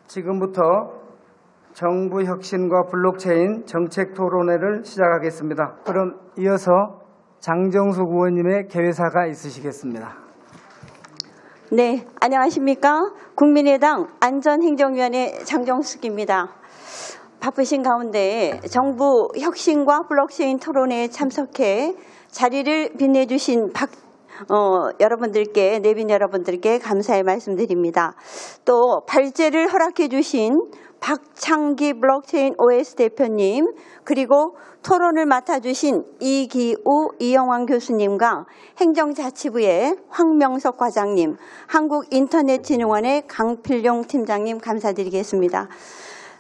지금부터 정부 혁신과 블록체인 정책 토론회를 시작하겠습니다. 그럼 이어서 장정숙 의원님의 개회사가 있으시겠습니다. 네, 안녕하십니까? 국민의당 안전행정위원회 장정숙입니다. 바쁘신 가운데 정부 혁신과 블록체인 토론회에 참석해 자리를 빛내주신 여러분들께, 내빈 여러분들께 감사의 말씀드립니다. 또 발제를 허락해 주신 박창기 블록체인 OS 대표님, 그리고 토론을 맡아주신 이기우, 이영환 교수님과 행정자치부의 황명석 과장님, 한국인터넷진흥원의 강필용 팀장님 감사드리겠습니다.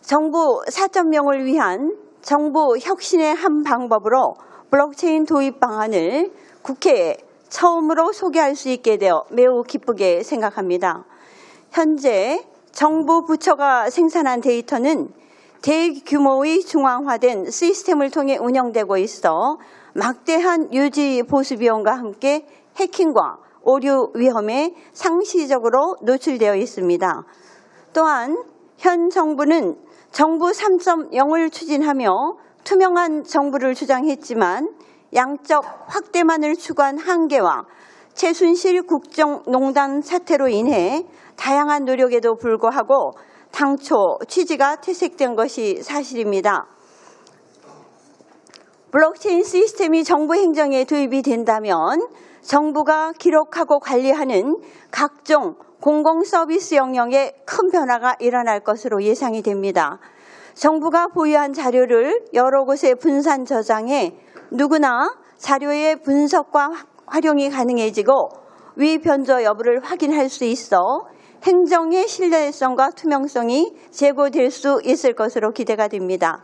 정부 4.0을 위한 정부 혁신의 한 방법으로 블록체인 도입 방안을 국회에 처음으로 소개할 수 있게 되어 매우 기쁘게 생각합니다. 현재 정부 부처가 생산한 데이터는 대규모의 중앙화된 시스템을 통해 운영되고 있어 막대한 유지 보수 비용과 함께 해킹과 오류 위험에 상시적으로 노출되어 있습니다. 또한 현 정부는 정부 3.0을 추진하며 투명한 정부를 주장했지만 양적 확대만을 추구한 한계와 최순실 국정농단 사태로 인해 다양한 노력에도 불구하고 당초 취지가 퇴색된 것이 사실입니다. 블록체인 시스템이 정부 행정에 도입이 된다면 정부가 기록하고 관리하는 각종 공공서비스 영역에 큰 변화가 일어날 것으로 예상이 됩니다. 정부가 보유한 자료를 여러 곳에 분산 저장해 누구나 자료의 분석과 활용이 가능해지고 위변조 여부를 확인할 수 있어 행정의 신뢰성과 투명성이 제고될 수 있을 것으로 기대가 됩니다.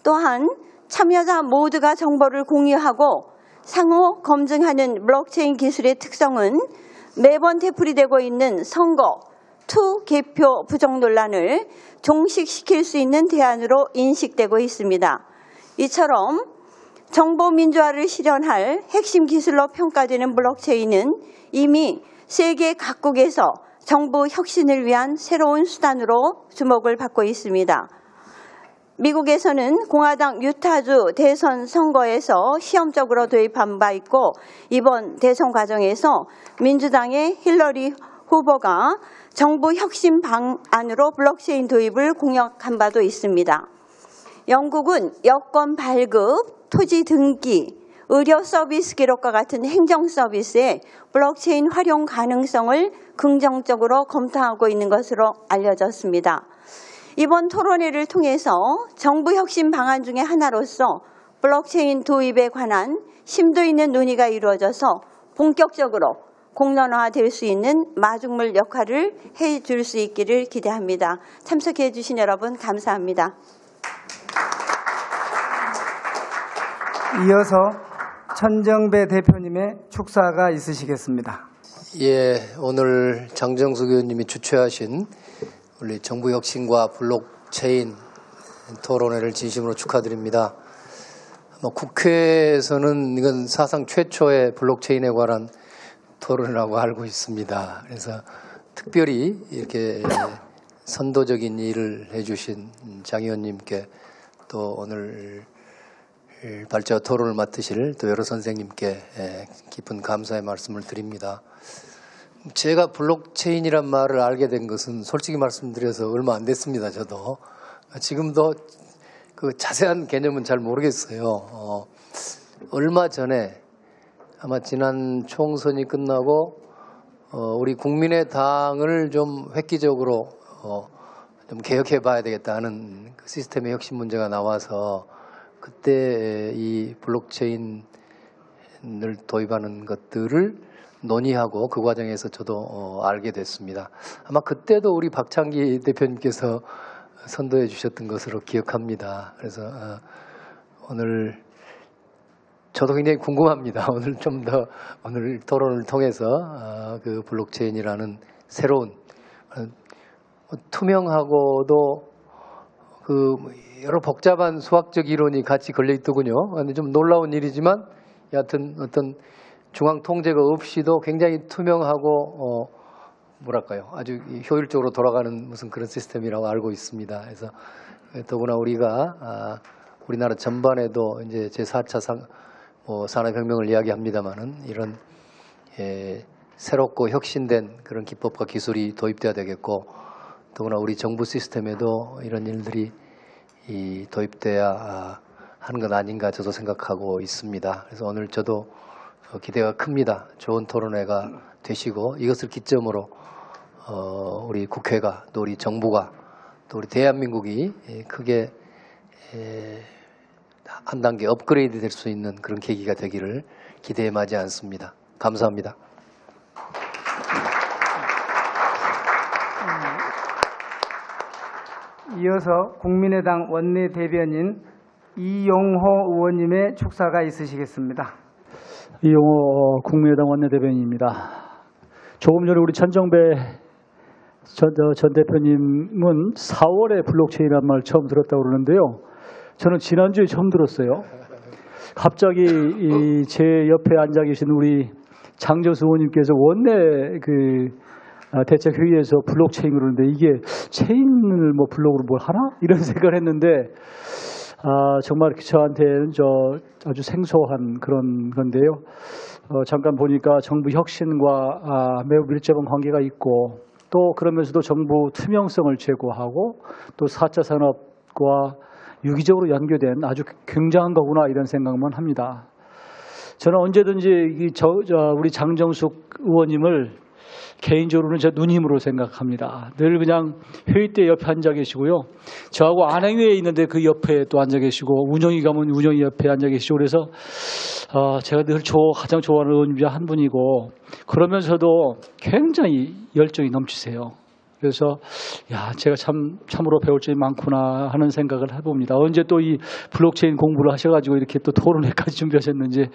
또한 참여자 모두가 정보를 공유하고 상호 검증하는 블록체인 기술의 특성은 매번 되풀이되고 있는 선거, 투 개표 부정 논란을 종식시킬 수 있는 대안으로 인식되고 있습니다. 이처럼 정보 민주화를 실현할 핵심 기술로 평가되는 블록체인은 이미 세계 각국에서 정부 혁신을 위한 새로운 수단으로 주목을 받고 있습니다. 미국에서는 공화당 유타주 대선 선거에서 시험적으로 도입한 바 있고 이번 대선 과정에서 민주당의 힐러리 후보가 정부 혁신 방안으로 블록체인 도입을 공약한 바도 있습니다. 영국은 여권 발급, 토지 등기, 의료 서비스 기록과 같은 행정 서비스에 블록체인 활용 가능성을 긍정적으로 검토하고 있는 것으로 알려졌습니다. 이번 토론회를 통해서 정부 혁신 방안 중에 하나로서 블록체인 도입에 관한 심도 있는 논의가 이루어져서 본격적으로 공론화될 수 있는 마중물 역할을 해줄 수 있기를 기대합니다. 참석해 주신 여러분 감사합니다. 이어서 천정배 대표님의 축사가 있으시겠습니다. 예, 오늘 장정숙 의원님이 주최하신 우리 정부 혁신과 블록체인 토론회를 진심으로 축하드립니다. 국회에서는 이건 사상 최초의 블록체인에 관한 토론이라고 알고 있습니다. 그래서 특별히 이렇게 선도적인 일을 해주신 장 의원님께 또 오늘 발제와 토론을 맡으실 또 여러 선생님께 깊은 감사의 말씀을 드립니다. 제가 블록체인이란 말을 알게 된 것은 솔직히 말씀드려서 얼마 안 됐습니다. 저도 지금도 그 자세한 개념은 잘 모르겠어요. 얼마 전에 아마 지난 총선이 끝나고 우리 국민의당을 좀 획기적으로 좀 개혁해 봐야 되겠다 하는 그 시스템의 혁신 문제가 나와서 그때 이 블록체인을 도입하는 것들을 논의하고 그 과정에서 저도 알게 됐습니다. 아마 그때도 우리 박창기 대표님께서 선도해 주셨던 것으로 기억합니다. 그래서 오늘 저도 굉장히 궁금합니다. 오늘 좀 더 오늘 토론을 통해서 그 블록체인이라는 새로운 투명하고도 그 여러 복잡한 수학적 이론이 같이 걸려 있더군요. 근데 좀 놀라운 일이지만 여하튼 어떤 중앙 통제가 없이도 굉장히 투명하고 뭐랄까요, 아주 효율적으로 돌아가는 무슨 그런 시스템이라고 알고 있습니다. 그래서 더구나 우리가 우리나라 전반에도 이제 제4차 산업혁명을 이야기합니다만은 이런 새롭고 혁신된 그런 기법과 기술이 도입돼야 되겠고, 더구나 우리 정부 시스템에도 이런 일들이 도입돼야 하는 것 아닌가 저도 생각하고 있습니다. 그래서 오늘 저도 기대가 큽니다. 좋은 토론회가 되시고 이것을 기점으로 우리 국회가 또 우리 정부가 또 우리 대한민국이 크게 한 단계 업그레이드 될 수 있는 그런 계기가 되기를 기대에 마지 않습니다. 감사합니다. 이어서 국민의당 원내대변인 이용호 의원님의 축사가 있으시겠습니다. 이용호 국민의당 원내대변인입니다. 조금 전에 우리 천정배 전 대표님은 4월에 블록체인이라는 말 처음 들었다고 그러는데요. 저는 지난주에 처음 들었어요. 갑자기 제 옆에 앉아 계신 우리 장정수 의원님께서 원내 대책회의에서 블록체인 그러는데 이게 체인을 뭐 블록으로 뭘 하나? 이런 생각을 했는데 정말 저한테는 아주 생소한 그런 건데요. 잠깐 보니까 정부 혁신과 매우 밀접한 관계가 있고 또 그러면서도 정부 투명성을 제고하고 또 4차 산업과 유기적으로 연계된 아주 굉장한 거구나 이런 생각만 합니다. 저는 언제든지 우리 장정숙 의원님을 개인적으로는 제 누님으로 생각합니다. 늘 그냥 회의 때 옆에 앉아 계시고요. 저하고 안행위에 있는데 그 옆에 또 앉아 계시고 운영위 가면 운영위 옆에 앉아 계시고 그래서 제가 늘 가장 좋아하는 의원 중에 한 분이고 그러면서도 굉장히 열정이 넘치세요. 그래서 제가 참으로 배울 점이 많구나 하는 생각을 해봅니다. 언제 또 이 블록체인 공부를 하셔가지고 이렇게 또 토론회까지 준비하셨는지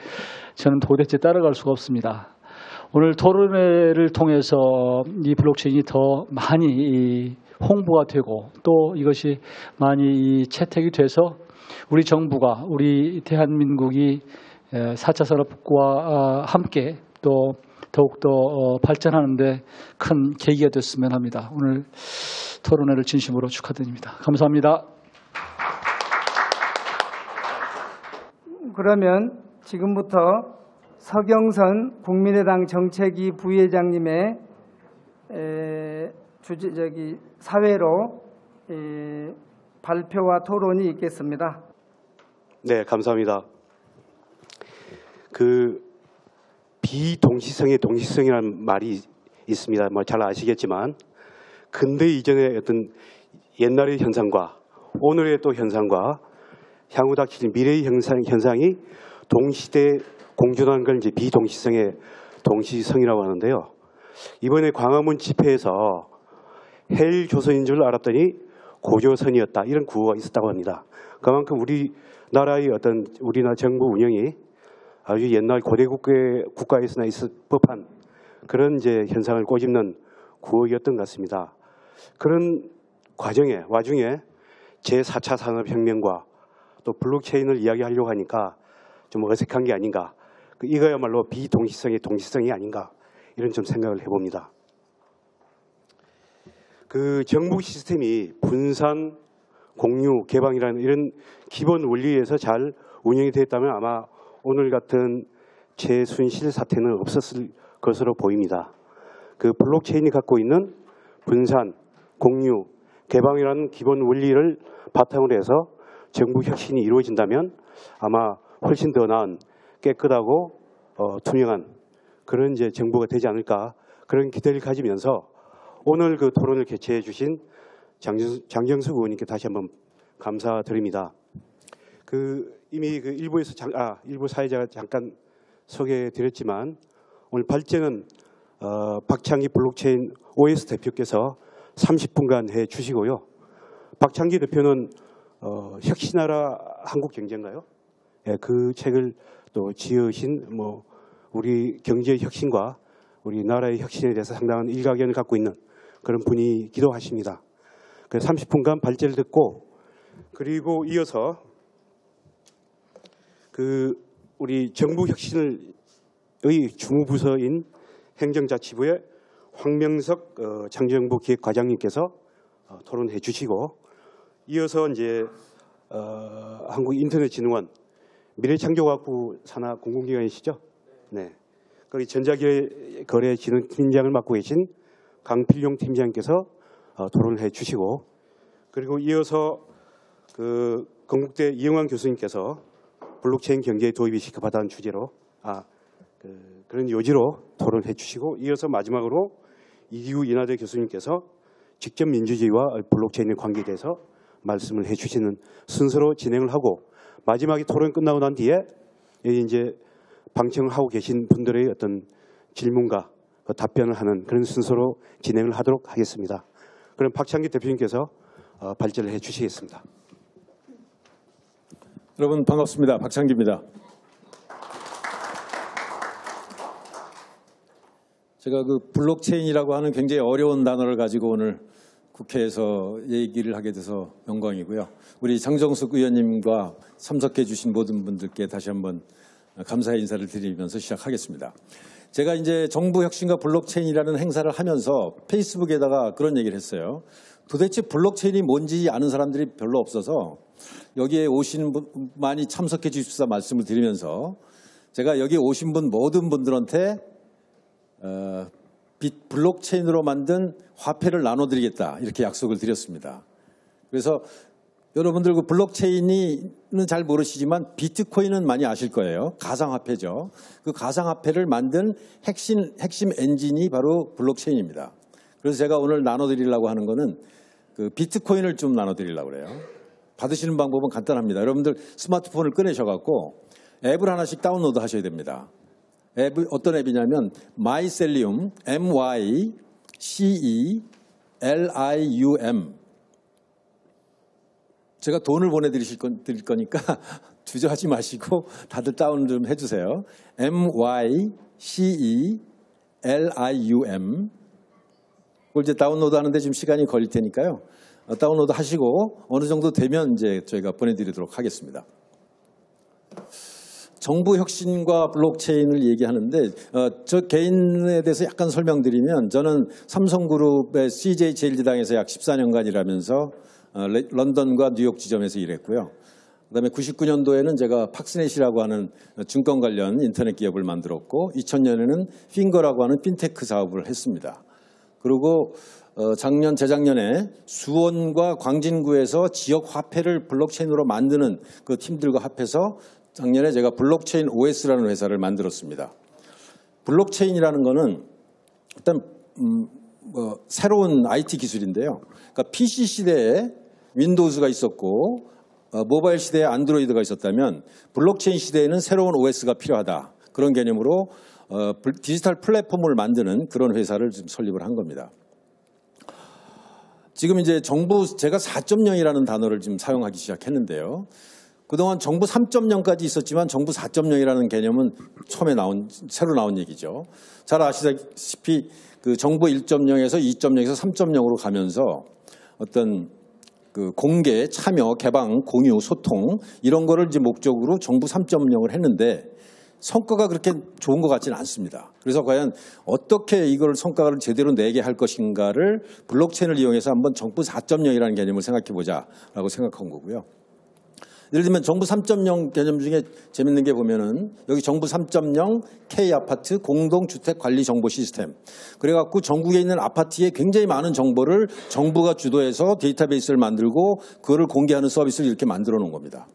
저는 도대체 따라갈 수가 없습니다. 오늘 토론회를 통해서 이 블록체인이 더 많이 홍보가 되고 또 이것이 많이 채택이 돼서 우리 정부가 우리 대한민국이 4차 산업과 함께 또 더욱더 발전하는 데 큰 계기가 됐으면 합니다. 오늘 토론회를 진심으로 축하드립니다. 감사합니다. 그러면 지금부터 서경선 국민의당 정책위 부회장님의 사회로 발표와 토론이 있겠습니다. 네, 감사합니다. 비동시성의 동시성이라는 말이 있습니다. 뭐 잘 아시겠지만 근대 이전의 어떤 옛날의 현상과 오늘의 또 현상과 향후 닥칠 미래의 현상이 동시대에 공존하는 걸 이제 비동시성의 동시성이라고 하는데요. 이번에 광화문 집회에서 헬조선인 줄 알았더니 고조선이었다 이런 구호가 있었다고 합니다. 그만큼 우리나라의 우리나라 정부 운영이 아주 옛날 고대 국가에서나 있을 법한 그런 이제 현상을 꼬집는 구호였던 것 같습니다. 그런 와중에 제4차 산업혁명과 또 블록체인을 이야기하려고 하니까 좀 어색한 게 아닌가. 이거야말로 비동시성의 동시성이 아닌가 이런 좀 생각을 해봅니다. 정부 시스템이 분산, 공유, 개방이라는 이런 기본 원리에서 잘 운영이 됐다면 아마 오늘 같은 최순실 사태는 없었을 것으로 보입니다. 블록체인이 갖고 있는 분산, 공유, 개방이라는 기본 원리를 바탕으로 해서 정부 혁신이 이루어진다면 아마 훨씬 더 나은 깨끗하고 투명한 그런 이제 정부가 되지 않을까 그런 기대를 가지면서 오늘 토론을 개최해 주신 장정숙 의원님께 다시 한번 감사드립니다. 이미 일부 사회자가 잠깐 소개해 드렸지만 오늘 발제는 박창기 블록체인 OS 대표께서 30분간 해 주시고요. 박창기 대표는 혁신하라 한국 경제인가요? 예, 그 책을 또 지으신 우리 경제 혁신과 우리 나라의 혁신에 대해서 상당한 일가견을 갖고 있는 그런 분이기도 하십니다. 30분간 발제를 듣고 그리고 이어서 우리 정부 혁신의 주무부서인 행정자치부의 황명석 창조정보 기획과장님께서 토론해 주시고, 이어서 이제 한국인터넷진흥원 미래창조과학부 산하 공공기관이시죠? 네. 거기 전자거래진흥팀장을 맡고 계신 강필용 팀장님께서 토론을 해 주시고, 그리고 이어서 그 건국대 이영환 교수님께서 블록체인 경제에 도입이 시급하다는 주제로 그런 요지로 토론해 주시고, 이어서 마지막으로 이기우 인하대 교수님께서 직접 민주주의와 블록체인의 관계에 대해서 말씀을 해 주시는 순서로 진행을 하고, 마지막에 토론 끝나고 난 뒤에 이제 방청을 하고 계신 분들의 어떤 질문과 답변을 하는 그런 순서로 진행을 하도록 하겠습니다. 그럼 박창기 대표님께서 발제를 해 주시겠습니다. 여러분 반갑습니다. 박창기입니다. 제가 그 블록체인이라고 하는 굉장히 어려운 단어를 가지고 오늘 국회에서 얘기를 하게 돼서 영광이고요. 우리 장정숙 의원님과 참석해 주신 모든 분들께 다시 한번 감사의 인사를 드리면서 시작하겠습니다. 제가 이제 정부 혁신과 블록체인이라는 행사를 하면서 페이스북에다가 그런 얘기를 했어요. 도대체 블록체인이 뭔지 아는 사람들이 별로 없어서 여기에 오신 분 많이 참석해 주십사 말씀을 드리면서, 제가 여기 오신 분 모든 분들한테 블록체인으로 만든 화폐를 나눠드리겠다 이렇게 약속을 드렸습니다. 그래서 여러분들 그 블록체인은 잘 모르시지만 비트코인은 많이 아실 거예요. 가상화폐죠. 그 가상화폐를 만든 핵심 엔진이 바로 블록체인입니다. 그래서 제가 오늘 나눠드리려고 하는 거는 그 비트코인을 좀 나눠드리려고 그래요. 받으시는 방법은 간단합니다. 여러분들 스마트폰을 꺼내셔갖고 앱을 하나씩 다운로드 하셔야 됩니다. 앱, 어떤 앱이냐면 마이셀리움, MyCELIUM. 제가 돈을 보내드릴 거니까 주저하지 마시고 다들 다운 좀 해주세요. MyCELIUM. 그걸 이제 다운로드 하는데 좀 시간이 걸릴 테니까요. 다운로드 하시고 어느 정도 되면 이제 저희가 보내드리도록 하겠습니다. 정부 혁신과 블록체인을 얘기하는데 저 개인에 대해서 약간 설명드리면, 저는 삼성그룹의 CJ 제일지당에서 약 14년간 일하면서 런던과 뉴욕 지점에서 일했고요. 그다음에 99년도에는 제가 팍스넷이라고 하는 증권 관련 인터넷 기업을 만들었고, 2000년에는 핑거라고 하는 핀테크 사업을 했습니다. 그리고 재작년에 수원과 광진구에서 지역 화폐를 블록체인으로 만드는 그 팀들과 합해서 작년에 제가 블록체인 OS라는 회사를 만들었습니다. 블록체인이라는 거는 일단 새로운 IT 기술인데요. 그러니까 PC 시대에 윈도우즈가 있었고 모바일 시대에 안드로이드가 있었다면, 블록체인 시대에는 새로운 OS가 필요하다. 그런 개념으로 디지털 플랫폼을 만드는 그런 회사를 좀 설립을 한 겁니다. 지금 이제 제가 4.0이라는 단어를 지금 사용하기 시작했는데요. 그동안 정부 3.0까지 있었지만 정부 4.0이라는 개념은 새로 나온 얘기죠. 잘 아시다시피 그 정부 1.0에서 2.0에서 3.0으로 가면서 어떤 그 공개, 참여, 개방, 공유, 소통 이런 거를 이제 목적으로 정부 3.0을 했는데 성과가 그렇게 좋은 것 같지는 않습니다. 그래서 과연 어떻게 이걸 성과를 제대로 내게 할 것인가를 블록체인을 이용해서 한번 정부 4.0이라는 개념을 생각해 보자라고 생각한 거고요. 예를 들면 정부 3.0 개념 중에 재밌는 게 보면은 여기 정부 3.0 K아파트 공동주택관리 정보 시스템. 그래갖고 전국에 있는 아파트에 굉장히 많은 정보를 정부가 주도해서 데이터베이스를 만들고 그거를 공개하는 서비스를 이렇게 만들어 놓은 겁니다.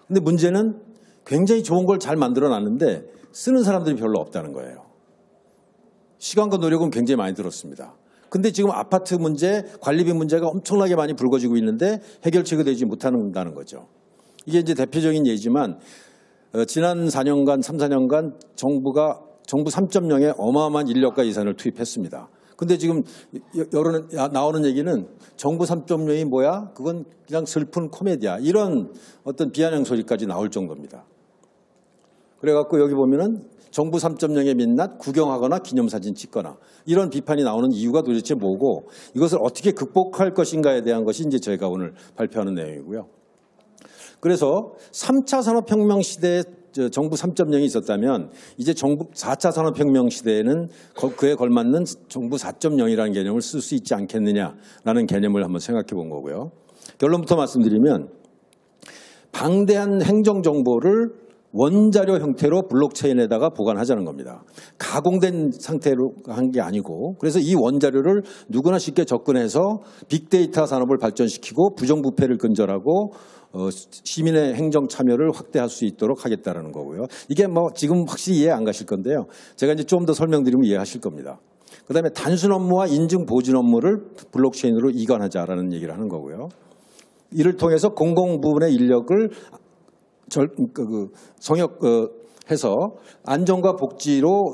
근데 문제는 굉장히 좋은 걸 잘 만들어 놨는데 쓰는 사람들이 별로 없다는 거예요. 시간과 노력은 굉장히 많이 들었습니다. 근데 지금 아파트 문제, 관리비 문제가 엄청나게 많이 불거지고 있는데 해결책이 되지 못한다는 거죠. 이게 이제 대표적인 예지만 지난 4년간, 3, 4년간 정부 3.0에 어마어마한 인력과 예산을 투입했습니다. 근데 지금 나오는 얘기는 정부 3.0이 뭐야? 그건 그냥 슬픈 코미디야. 이런 어떤 비아냥 소리까지 나올 정도입니다. 그래갖고 여기 보면은 정부 3.0의 민낯 구경하거나 기념사진 찍거나 이런 비판이 나오는 이유가 도대체 뭐고 이것을 어떻게 극복할 것인가에 대한 것이 이제 저희가 오늘 발표하는 내용이고요. 그래서 3차 산업혁명 시대에 정부 3.0이 있었다면 이제 정부 4차 산업혁명 시대에는 그에 걸맞는 정부 4.0이라는 개념을 쓸 수 있지 않겠느냐라는 개념을 한번 생각해 본 거고요. 결론부터 말씀드리면 방대한 행정정보를 원자료 형태로 블록체인에다가 보관하자는 겁니다. 가공된 상태로 한 게 아니고, 그래서 이 원자료를 누구나 쉽게 접근해서 빅데이터 산업을 발전시키고 부정부패를 근절하고 시민의 행정 참여를 확대할 수 있도록 하겠다라는 거고요. 이게 뭐 지금 확실히 이해 안 가실 건데요. 제가 이제 좀 더 설명드리면 이해하실 겁니다. 그다음에 단순 업무와 인증 보증 업무를 블록체인으로 이관하자라는 얘기를 하는 거고요. 이를 통해서 공공 부분의 인력을 해서 안전과 복지로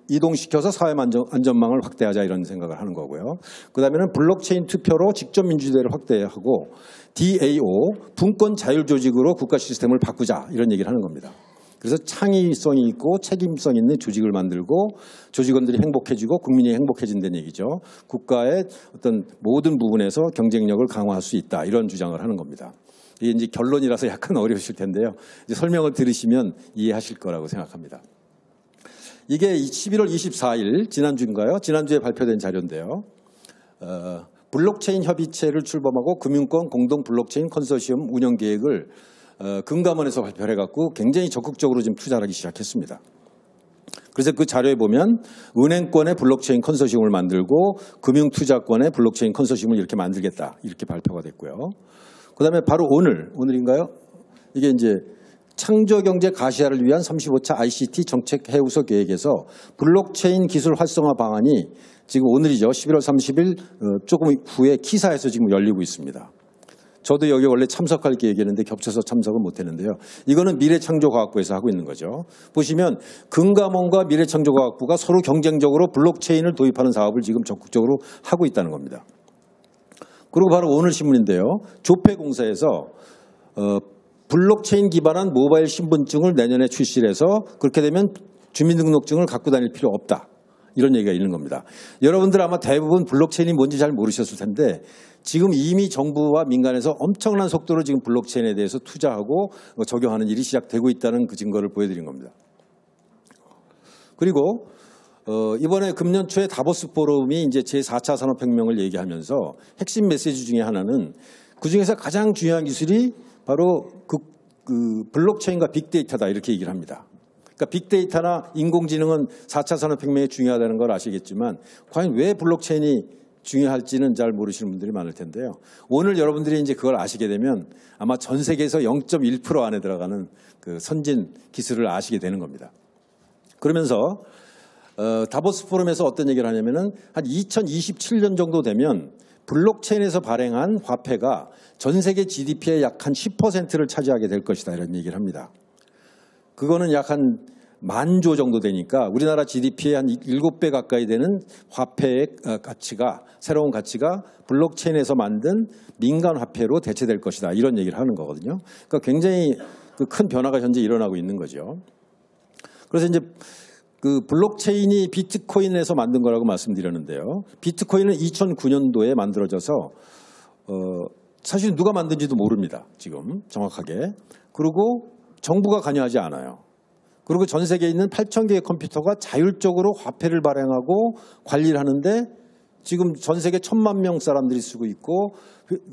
이동시켜서 사회 안전망을 확대하자 이런 생각을 하는 거고요. 그다음에는 블록체인 투표로 직접 민주주의를 확대하고 DAO 분권 자율 조직으로 국가 시스템을 바꾸자 이런 얘기를 하는 겁니다. 그래서 창의성이 있고 책임성 있는 조직을 만들고 조직원들이 행복해지고 국민이 행복해진다는 얘기죠. 국가의 어떤 모든 부분에서 경쟁력을 강화할 수 있다 이런 주장을 하는 겁니다. 이게 이제 결론이라서 약간 어려우실 텐데요. 이제 설명을 들으시면 이해하실 거라고 생각합니다. 이게 11월 24일 지난주인가요? 지난주에 발표된 자료인데요. 블록체인 협의체를 출범하고 금융권 공동 블록체인 컨소시엄 운영 계획을 금감원에서 발표를 해갖고 굉장히 적극적으로 지금 투자를 하기 시작했습니다. 그래서 그 자료에 보면 은행권의 블록체인 컨소시엄을 만들고 금융투자권의 블록체인 컨소시엄을 이렇게 만들겠다 이렇게 발표가 됐고요. 그다음에 바로 오늘인가요? 이게 이제 창조경제 가시화를 위한 35차 ICT 정책 해우소 계획에서 블록체인 기술 활성화 방안이 지금 오늘이죠. 11월 30일 조금 후에 키사에서 지금 열리고 있습니다. 저도 여기 원래 참석할 계획이었는데 겹쳐서 참석은 못했는데요. 이거는 미래창조과학부에서 하고 있는 거죠. 보시면 금감원과 미래창조과학부가 서로 경쟁적으로 블록체인을 도입하는 사업을 지금 적극적으로 하고 있다는 겁니다. 그리고 바로 오늘 신문인데요. 조폐공사에서 블록체인 기반한 모바일 신분증을 내년에 출시를 해서 그렇게 되면 주민등록증을 갖고 다닐 필요 없다. 이런 얘기가 있는 겁니다. 여러분들 아마 대부분 블록체인이 뭔지 잘 모르셨을 텐데 지금 이미 정부와 민간에서 엄청난 속도로 지금 블록체인에 대해서 투자하고 적용하는 일이 시작되고 있다는 그 증거를 보여드린 겁니다. 그리고 이번에 금년 초에 다보스 포럼이 이제 제4차 산업혁명을 얘기하면서 핵심 메시지 중에 하나는 그중에서 가장 중요한 기술이 바로 그 블록체인과 빅데이터다 이렇게 얘기를 합니다. 그러니까 빅데이터나 인공지능은 4차 산업혁명에 중요하다는 걸 아시겠지만 과연 왜 블록체인이 중요할지는 잘 모르시는 분들이 많을 텐데요. 오늘 여러분들이 이제 그걸 아시게 되면 아마 전 세계에서 0.1% 안에 들어가는 그 선진 기술을 아시게 되는 겁니다. 그러면서 다보스 포럼에서 어떤 얘기를 하냐면은 한 2027년 정도 되면 블록체인에서 발행한 화폐가 전 세계 GDP의 약 한 10%를 차지하게 될 것이다 이런 얘기를 합니다. 그거는 약 한 10,000조 정도 되니까 우리나라 GDP의 한 7배 가까이 되는 화폐의 가치가 새로운 가치가 블록체인에서 만든 민간 화폐로 대체될 것이다 이런 얘기를 하는 거거든요. 그러니까 굉장히 큰 변화가 현재 일어나고 있는 거죠. 그래서 이제 그 블록체인이 비트코인에서 만든 거라고 말씀드렸는데요. 비트코인은 2009년도에 만들어져서 사실 누가 만든지도 모릅니다. 지금 정확하게. 그리고 정부가 관여하지 않아요. 그리고 전 세계에 있는 8,000개의 컴퓨터가 자율적으로 화폐를 발행하고 관리를 하는데 지금 전 세계 1,000만 명 사람들이 쓰고 있고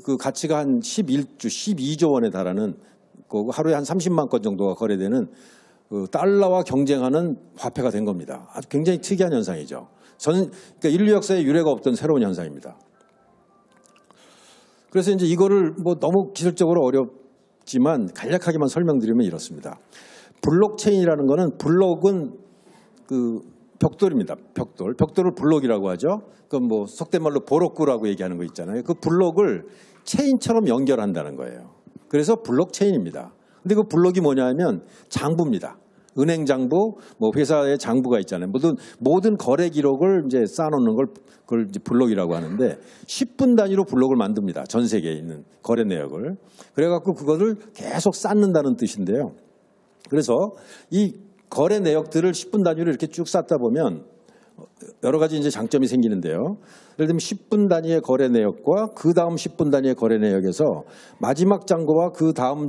그 가치가 한 12조 원에 달하는 거고 하루에 한 30만 건 정도가 거래되는 그 달러와 경쟁하는 화폐가 된 겁니다. 아주 굉장히 특이한 현상이죠. 그러니까 인류 역사에 유례가 없던 새로운 현상입니다. 그래서 이제 이거를 뭐 너무 기술적으로 어렵지만 간략하게만 설명드리면 이렇습니다. 블록체인이라는 거는 블록은 그 벽돌입니다. 벽돌을 블록이라고 하죠. 그 뭐 속된 말로 보록구라고 얘기하는 거 있잖아요. 그 블록을 체인처럼 연결한다는 거예요. 그래서 블록체인입니다. 근데 그 블록이 뭐냐면 장부입니다. 은행 장부, 뭐 회사의 장부가 있잖아요. 모든 거래 기록을 이제 쌓아놓는 그걸 이제 블록이라고 하는데 10분 단위로 블록을 만듭니다. 전 세계에 있는 거래 내역을. 그래갖고 그것을 계속 쌓는다는 뜻인데요. 그래서 이 거래 내역들을 10분 단위로 이렇게 쭉 쌓다 보면 여러 가지 이제 장점이 생기는데요. 예를 들면 10분 단위의 거래 내역과 그 다음 10분 단위의 거래 내역에서 마지막 장부와 그 다음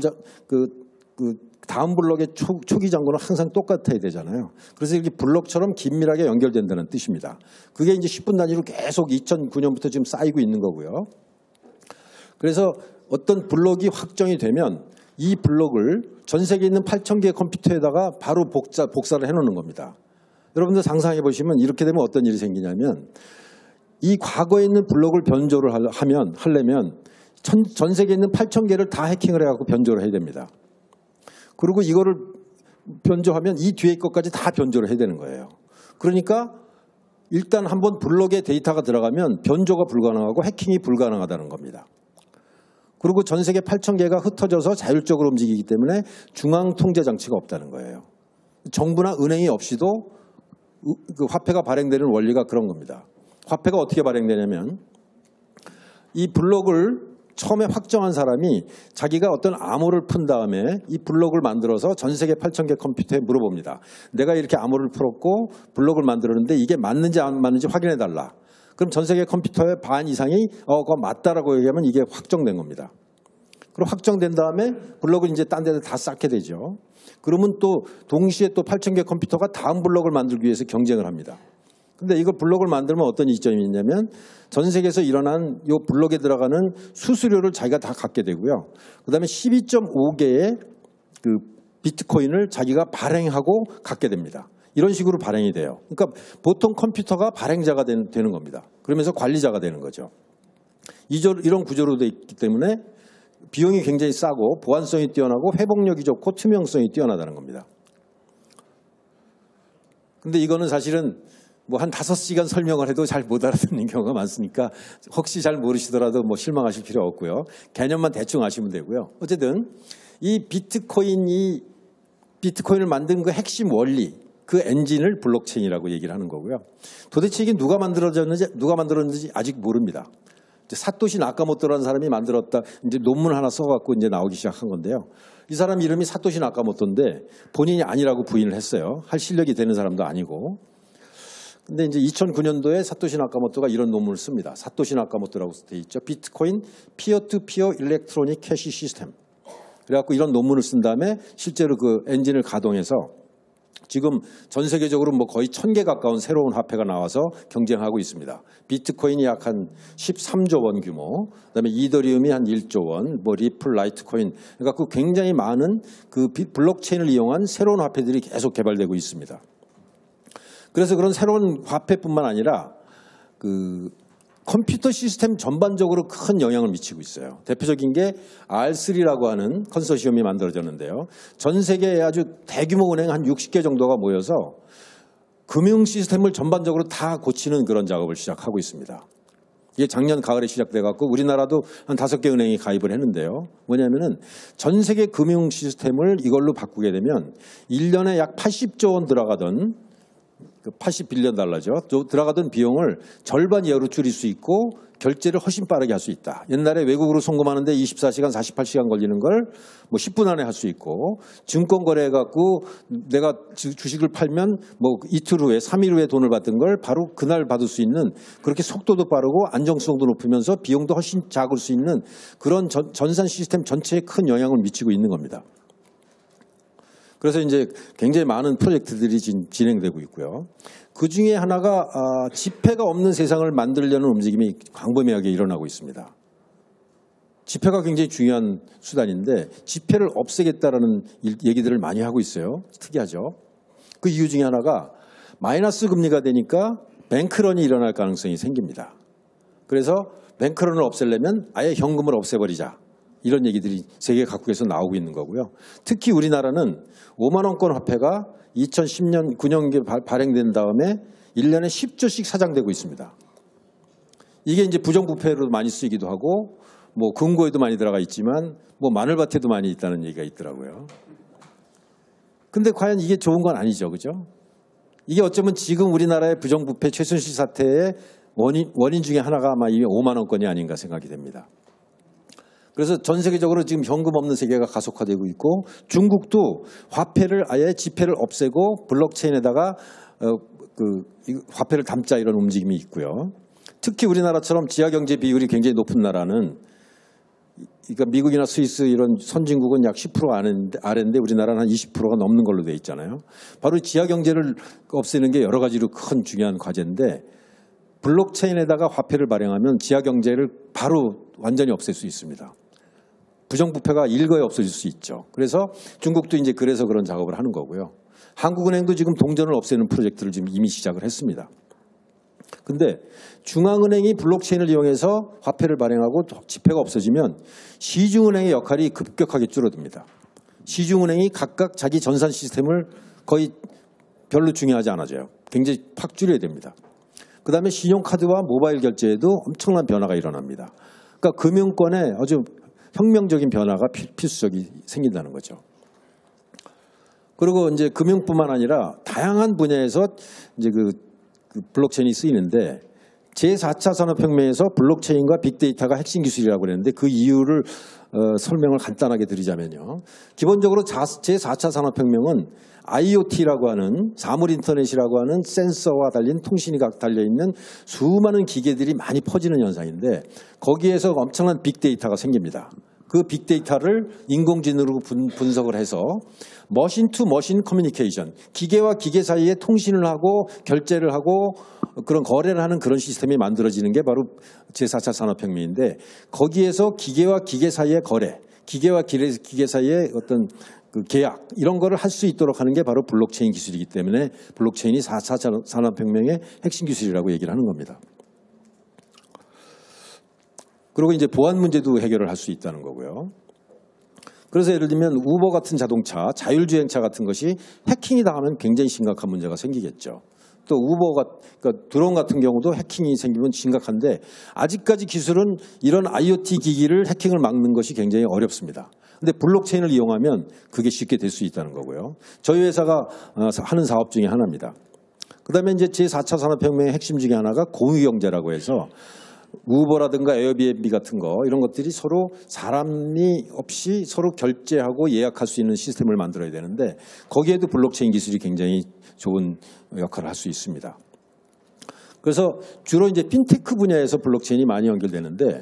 다음 블록의 초기 잔고는 항상 똑같아야 되잖아요. 그래서 이렇게 블록처럼 긴밀하게 연결된다는 뜻입니다. 그게 이제 10분 단위로 계속 2009년부터 지금 쌓이고 있는 거고요. 그래서 어떤 블록이 확정이 되면 이 블록을 전 세계에 있는 8,000개의 컴퓨터에다가 바로 복사를 해놓는 겁니다. 여러분들 상상해 보시면 이렇게 되면 어떤 일이 생기냐면 이 과거에 있는 블록을 변조를 하려면 전 세계에 있는 8,000개를 다 해킹을 해갖고 변조를 해야 됩니다. 그리고 이거를 변조하면 이 뒤에 것까지 다 변조를 해야 되는 거예요. 그러니까 일단 한번 블록에 데이터가 들어가면 변조가 불가능하고 해킹이 불가능하다는 겁니다. 그리고 전 세계 8,000개가 흩어져서 자율적으로 움직이기 때문에 중앙 통제 장치가 없다는 거예요. 정부나 은행이 없이도 그 화폐가 발행되는 원리가 그런 겁니다. 화폐가 어떻게 발행되냐면 이 블록을 처음에 확정한 사람이 자기가 어떤 암호를 푼 다음에 이 블록을 만들어서 전 세계 8,000개 컴퓨터에 물어봅니다. 내가 이렇게 암호를 풀었고 블록을 만들었는데 이게 맞는지 안 맞는지 확인해달라. 그럼 전 세계 컴퓨터의 반 이상이 그거 맞다라고 얘기하면 이게 확정된 겁니다. 그리고 확정된 다음에 블록을 이제 딴 데다 다 쌓게 되죠. 그러면 또 동시에 또 8,000개 컴퓨터가 다음 블록을 만들기 위해서 경쟁을 합니다. 근데 이거 블록을 만들면 어떤 이점이 있냐면 전 세계에서 일어난 이 블록에 들어가는 수수료를 자기가 다 갖게 되고요. 그다음에 12.5개의 그 비트코인을 자기가 발행하고 갖게 됩니다. 이런 식으로 발행이 돼요. 그러니까 보통 컴퓨터가 발행자가 되는 겁니다. 그러면서 관리자가 되는 거죠. 이런 구조로 되어 있기 때문에 비용이 굉장히 싸고 보안성이 뛰어나고 회복력이 좋고 투명성이 뛰어나다는 겁니다. 근데 이거는 사실은 뭐 한 5시간 설명을 해도 잘 못 알아듣는 경우가 많으니까 혹시 잘 모르시더라도 뭐 실망하실 필요 없고요. 개념만 대충 아시면 되고요. 어쨌든 이 비트코인을 만든 그 핵심 원리, 그 엔진을 블록체인이라고 얘기를 하는 거고요. 도대체 이게 누가 만들었는지 아직 모릅니다. 사토시 나카모토라는 사람이 만들었다. 이제 논문 하나 써갖고 이제 나오기 시작한 건데요. 이 사람 이름이 사토시 나카모토인데 본인이 아니라고 부인을 했어요. 할 실력이 되는 사람도 아니고. 근데 이제 2009년도에 사토시 나카모토가 이런 논문을 씁니다. 사토시 나카모토라고 돼 있죠. 비트코인 피어-투-피어 일렉트로닉 캐시 시스템. 그래갖고 이런 논문을 쓴 다음에 실제로 그 엔진을 가동해서 지금 전 세계적으로 뭐 거의 1,000개 가까운 새로운 화폐가 나와서 경쟁하고 있습니다. 비트코인이 약 한 13조 원 규모, 그다음에 이더리움이 한 1조 원, 뭐 리플, 라이트코인, 그러니까 굉장히 많은 그 블록체인을 이용한 새로운 화폐들이 계속 개발되고 있습니다. 그래서 그런 새로운 화폐뿐만 아니라 그 컴퓨터 시스템 전반적으로 큰 영향을 미치고 있어요. 대표적인 게 R3라고 하는 컨소시엄이 만들어졌는데요. 전 세계에 아주 대규모 은행 한 60개 정도가 모여서 금융 시스템을 전반적으로 다 고치는 그런 작업을 시작하고 있습니다. 이게 작년 가을에 시작돼 갖고 우리나라도 한 5개 은행이 가입을 했는데요. 뭐냐면은 전 세계 금융 시스템을 이걸로 바꾸게 되면 1년에 약 80조 원 들어가던 80빌리언 달러죠. 들어가던 비용을 절반 이하로 줄일 수 있고 결제를 훨씬 빠르게 할 수 있다. 옛날에 외국으로 송금하는데 24시간, 48시간 걸리는 걸 뭐 10분 안에 할 수 있고 증권 거래해갖고 내가 주식을 팔면 뭐 이틀 후에, 3일 후에 돈을 받던 걸 바로 그날 받을 수 있는 그렇게 속도도 빠르고 안정성도 높으면서 비용도 훨씬 작을 수 있는 그런 전산 시스템 전체에 큰 영향을 미치고 있는 겁니다. 그래서 이제 굉장히 많은 프로젝트들이 진행되고 있고요. 그 중에 하나가 지폐가 없는 세상을 만들려는 움직임이 광범위하게 일어나고 있습니다. 지폐가 굉장히 중요한 수단인데 지폐를 없애겠다라는 얘기들을 많이 하고 있어요. 특이하죠. 그 이유 중에 하나가 마이너스 금리가 되니까 뱅크런이 일어날 가능성이 생깁니다. 그래서 뱅크런을 없애려면 아예 현금을 없애버리자. 이런 얘기들이 세계 각국에서 나오고 있는 거고요. 특히 우리나라는 5만 원권 화폐가 2010년 9년에 발행된 다음에 1년에 10조씩 사장되고 있습니다. 이게 이제 부정부패로 많이 쓰이기도 하고 뭐 금고에도 많이 들어가 있지만 뭐 마늘밭에도 많이 있다는 얘기가 있더라고요. 근데 과연 이게 좋은 건 아니죠. 그죠? 이게 어쩌면 지금 우리나라의 부정부패 최순실 사태의 원인 중에 하나가 아마 이 5만 원권이 아닌가 생각이 됩니다. 그래서 전 세계적으로 지금 현금 없는 세계가 가속화되고 있고 중국도 화폐를 아예 지폐를 없애고 블록체인에다가 화폐를 담자 이런 움직임이 있고요. 특히 우리나라처럼 지하경제 비율이 굉장히 높은 나라는 그러니까 미국이나 스위스 이런 선진국은 약 10% 아래인데 우리나라는 한 20%가 넘는 걸로 돼 있잖아요. 바로 지하 경제를 없애는 게 여러 가지로 큰 중요한 과제인데 블록체인에다가 화폐를 발행하면 지하 경제를 바로 완전히 없앨 수 있습니다. 부정부패가 일거에 없어질 수 있죠. 그래서 중국도 이제 그래서 그런 작업을 하는 거고요. 한국은행도 지금 동전을 없애는 프로젝트를 지금 이미 시작을 했습니다. 근데 중앙은행이 블록체인을 이용해서 화폐를 발행하고 지폐가 없어지면 시중은행의 역할이 급격하게 줄어듭니다. 시중은행이 각각 자기 전산 시스템을 거의 별로 중요하지 않아져요. 굉장히 팍 줄여야 됩니다. 그다음에 신용카드와 모바일 결제에도 엄청난 변화가 일어납니다. 그러니까 금융권에 아주 혁명적인 변화가 필수적이 생긴다는 거죠. 그리고 이제 금융뿐만 아니라 다양한 분야에서 이제 그 블록체인이 쓰이는데 제4차 산업혁명에서 블록체인과 빅데이터가 핵심 기술이라고 그랬는데 그 이유를 설명을 간단하게 드리자면요. 기본적으로 제4차 산업혁명은 IoT라고 하는 사물 인터넷이라고 하는 센서와 달린 통신이 달려있는 수많은 기계들이 많이 퍼지는 현상인데 거기에서 엄청난 빅데이터가 생깁니다. 그 빅데이터를 인공지능으로 분석을 해서 머신 투 머신 커뮤니케이션, 기계와 기계 사이에 통신을 하고 결제를 하고 그런 거래를 하는 그런 시스템이 만들어지는 게 바로 제4차 산업혁명인데 거기에서 기계와 기계 사이의 거래, 기계와 기계 사이의 어떤 그 계약 이런 거를 할 수 있도록 하는 게 바로 블록체인 기술이기 때문에 블록체인이 4차 산업혁명의 핵심 기술이라고 얘기를 하는 겁니다. 그리고 이제 보안 문제도 해결을 할 수 있다는 거고요. 그래서 예를 들면 우버 같은 자동차, 자율주행차 같은 것이 해킹이 당하면 굉장히 심각한 문제가 생기겠죠. 또 우버가 그러니까 드론 같은 경우도 해킹이 생기면 심각한데 아직까지 기술은 이런 IoT 기기를 해킹을 막는 것이 굉장히 어렵습니다. 근데 블록체인을 이용하면 그게 쉽게 될 수 있다는 거고요. 저희 회사가 하는 사업 중에 하나입니다. 그다음에 이제 제4차 산업혁명의 핵심 중에 하나가 공유경제라고 해서 우버라든가 에어비앤비 같은 거 이런 것들이 서로 사람이 없이 서로 결제하고 예약할 수 있는 시스템을 만들어야 되는데 거기에도 블록체인 기술이 굉장히 좋은 역할을 할 수 있습니다. 그래서 주로 이제 핀테크 분야에서 블록체인이 많이 연결되는데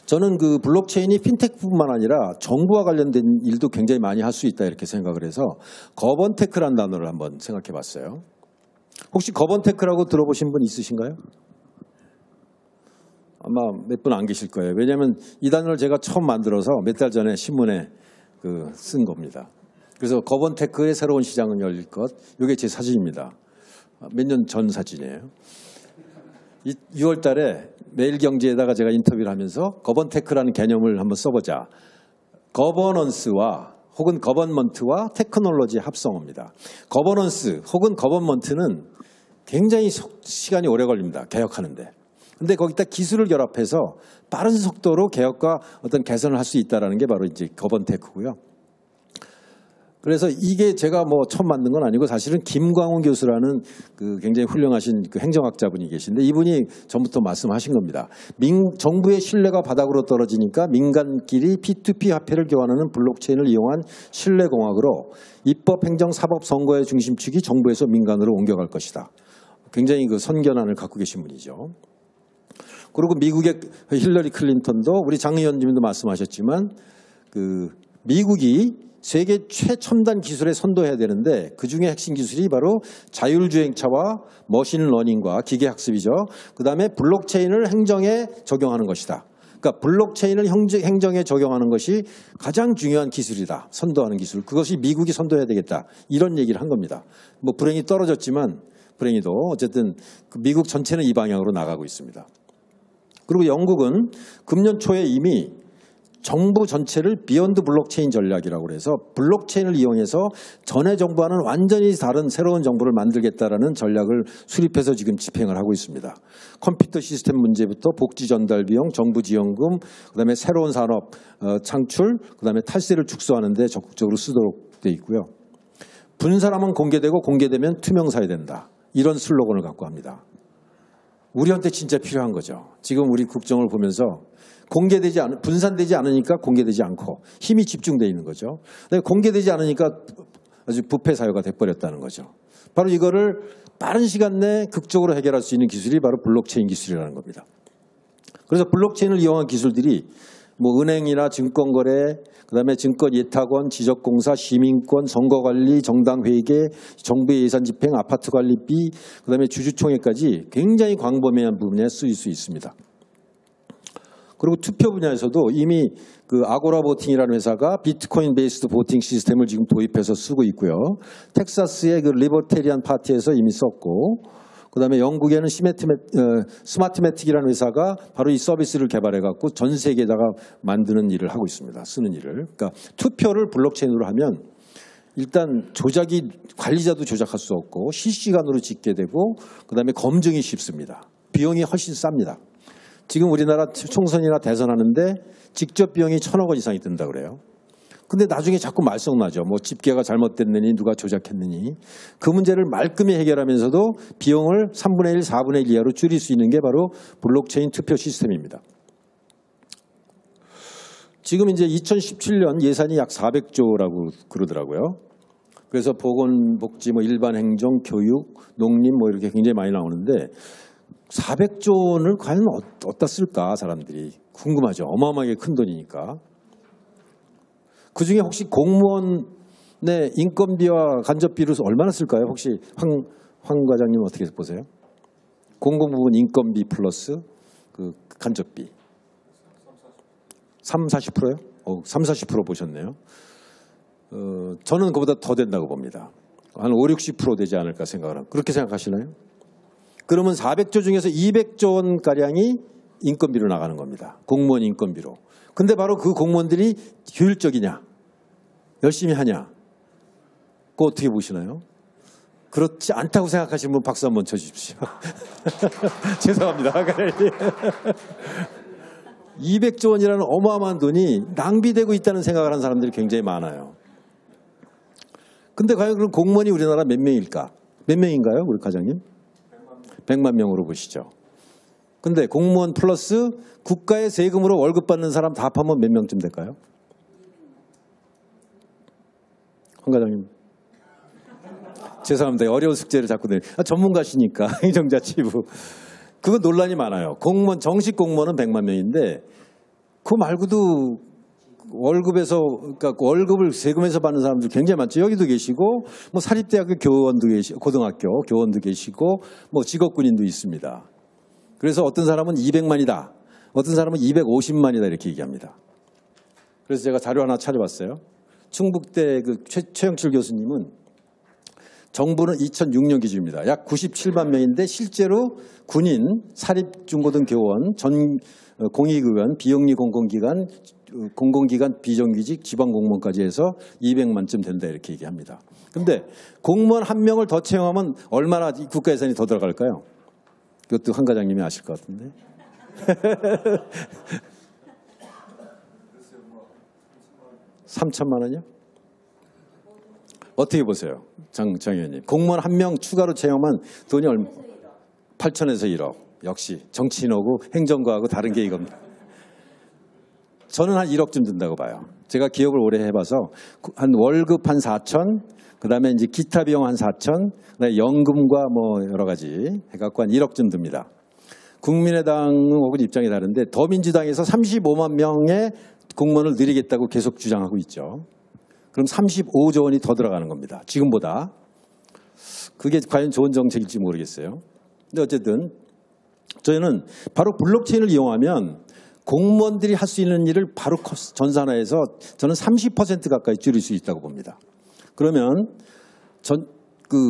저는 그 블록체인이 핀테크뿐만 아니라 정부와 관련된 일도 굉장히 많이 할 수 있다 이렇게 생각을 해서 거번테크라는 단어를 한번 생각해 봤어요. 혹시 거번테크라고 들어보신 분 있으신가요? 아마 몇 분 안 계실 거예요. 왜냐하면 이 단어를 제가 처음 만들어서 몇 달 전에 신문에 쓴 겁니다. 그래서 거번테크의 새로운 시장은 열릴 것. 이게 제 사진입니다. 몇 년 전 사진이에요. 6월 달에 매일경제에다가 제가 인터뷰를 하면서 거번테크라는 개념을 한번 써보자. 거버넌스와 혹은 거버먼트와 테크놀로지의 합성어입니다. 거버넌스 혹은 거버먼트는 굉장히 시간이 오래 걸립니다. 개혁하는데. 근데 거기다 기술을 결합해서 빠른 속도로 개혁과 어떤 개선을 할 수 있다는 게 바로 이제 거번테크고요. 그래서 이게 제가 뭐 처음 만든 건 아니고 사실은 김광훈 교수라는 그 굉장히 훌륭하신 그 행정학자분이 계신데 이분이 전부터 말씀하신 겁니다. 정부의 신뢰가 바닥으로 떨어지니까 민간끼리 P2P 화폐를 교환하는 블록체인을 이용한 신뢰공학으로 입법, 행정, 사법, 선거의 중심축이 정부에서 민간으로 옮겨갈 것이다. 굉장히 그 선견안을 갖고 계신 분이죠. 그리고 미국의 힐러리 클린턴도 우리 장 의원님도 말씀하셨지만 그 미국이 세계 최첨단 기술에 선도해야 되는데 그중에 핵심 기술이 바로 자율주행차와 머신러닝과 기계학습이죠. 그다음에 블록체인을 행정에 적용하는 것이다. 그러니까 블록체인을 행정에 적용하는 것이 가장 중요한 기술이다. 선도하는 기술. 그것이 미국이 선도해야 되겠다. 이런 얘기를 한 겁니다. 뭐 불행히 떨어졌지만 불행히도 어쨌든 미국 전체는 이 방향으로 나가고 있습니다. 그리고 영국은 금년 초에 이미 정부 전체를 비욘드 블록체인 전략이라고 해서 블록체인을 이용해서 전에 정부와는 완전히 다른 새로운 정부를 만들겠다라는 전략을 수립해서 지금 집행을 하고 있습니다. 컴퓨터 시스템 문제부터 복지 전달 비용, 정부 지원금, 그다음에 새로운 산업 창출, 그다음에 탈세를 축소하는 데 적극적으로 쓰도록 돼 있고요. 분산하면 공개되고 공개되면 투명사야 된다. 이런 슬로건을 갖고 합니다. 우리한테 진짜 필요한 거죠. 지금 우리 국정을 보면서 분산되지 않으니까 공개되지 않고 힘이 집중되어 있는 거죠. 공개되지 않으니까 아주 부패 사유가 돼버렸다는 거죠. 바로 이거를 빠른 시간 내에 극적으로 해결할 수 있는 기술이 바로 블록체인 기술이라는 겁니다. 그래서 블록체인을 이용한 기술들이 뭐 은행이나 증권거래, 그다음에 증권예탁원, 지적공사, 시민권, 선거관리, 정당회계, 정부의 예산집행, 아파트관리비, 그다음에 주주총회까지 굉장히 광범위한 부분에 쓰일 수 있습니다. 그리고 투표 분야에서도 이미 그 아고라 보팅이라는 회사가 비트코인 베이스드 보팅 시스템을 지금 도입해서 쓰고 있고요. 텍사스의 그 리버테리안 파티에서 이미 썼고, 그다음에 영국에는 스마트매틱이라는 회사가 바로 이 서비스를 개발해갖고 전 세계에다가 만드는 일을 하고 있습니다. 쓰는 일을. 그러니까 투표를 블록체인으로 하면 일단 조작이 관리자도 조작할 수 없고 실시간으로 집계 되고 그다음에 검증이 쉽습니다. 비용이 훨씬 쌉니다. 지금 우리나라 총선이나 대선 하는데 직접 비용이 1,000억 원 이상이 든다 그래요. 근데 나중에 자꾸 말썽나죠. 뭐 집계가 잘못됐느니 누가 조작했느니. 그 문제를 말끔히 해결하면서도 비용을 3분의 1, 4분의 1 이하로 줄일 수 있는 게 바로 블록체인 투표 시스템입니다. 지금 이제 2017년 예산이 약 400조라고 그러더라고요. 그래서 보건복지, 뭐 일반행정, 교육, 농림 뭐 이렇게 굉장히 많이 나오는데 400조 원을 과연 어디다 쓸까 사람들이 궁금하죠. 어마어마하게 큰 돈이니까. 그중에 혹시 공무원의 인건비와 간접비로 얼마나 쓸까요? 혹시 황 과장님 어떻게 보세요? 공공부문 인건비 플러스 그 간접비. 40%요? 40% 보셨네요. 저는 그보다 더 된다고 봅니다. 한 50-60% 되지 않을까 생각을 합니다. 그렇게 생각하시나요? 그러면 400조 중에서 200조 원가량이 인건비로 나가는 겁니다. 공무원 인건비로. 근데 바로 그 공무원들이 효율적이냐, 열심히 하냐, 그거 어떻게 보시나요? 그렇지 않다고 생각하시는 분 박수 한번 쳐주십시오. 죄송합니다. 200조 원이라는 어마어마한 돈이 낭비되고 있다는 생각을 하는 사람들이 굉장히 많아요. 근데 과연 그럼 공무원이 우리나라 몇 명일까? 몇 명인가요, 우리 과장님? 100만 명으로 보시죠. 근데 공무원 플러스 국가의 세금으로 월급 받는 사람 다 합하면 몇 명쯤 될까요? 황 과장님. 죄송합니다. 어려운 숙제를 자꾸 내요. 전문가시니까 행정자치부. 그건 논란이 많아요. 공무원, 정식 공무원은 100만 명인데 그거 말고도 월급에서, 그러니까 월급을 세금에서 받는 사람들 굉장히 많죠. 여기도 계시고, 뭐 사립대학교 교원도 계시고, 고등학교 교원도 계시고, 뭐 직업군인도 있습니다. 그래서 어떤 사람은 200만이다. 어떤 사람은 250만이다. 이렇게 얘기합니다. 그래서 제가 자료 하나 찾아봤어요. 충북대 그 최영출 교수님은 정부는 2006년 기준입니다. 약 97만 명인데 실제로 군인, 사립중고등교원, 전 공익의원, 비영리 공공기관, 공공기관 비정규직 지방공무원까지 해서 200만쯤 된다 이렇게 얘기합니다. 그런데 공무원 한 명을 더 채용하면 얼마나 국가 예산이 더 들어갈까요? 그것도 황 과장님이 아실 것 같은데. 3천만 원이요? 어떻게 보세요? 장 의원님. 공무원 한 명 추가로 채용하면 돈이 8천에서 1억. 역시 정치인하고 행정과하고 다른 게 이겁니다. 저는 한 1억쯤 든다고 봐요. 제가 기억을 오래 해봐서 한 월급 한 4천, 그다음에 이제 기타 비용 한 4천, 그다음에 연금과 뭐 여러 가지 해갖고 한 1억쯤 듭니다. 국민의당하고는 입장이 다른데 더민주당에서 35만 명의 공무원을 늘리겠다고 계속 주장하고 있죠. 그럼 35조 원이 더 들어가는 겁니다. 지금보다. 그게 과연 좋은 정책일지 모르겠어요. 근데 어쨌든 저희는 바로 블록체인을 이용하면 공무원들이 할 수 있는 일을 바로 전산화해서 저는 30% 가까이 줄일 수 있다고 봅니다. 그러면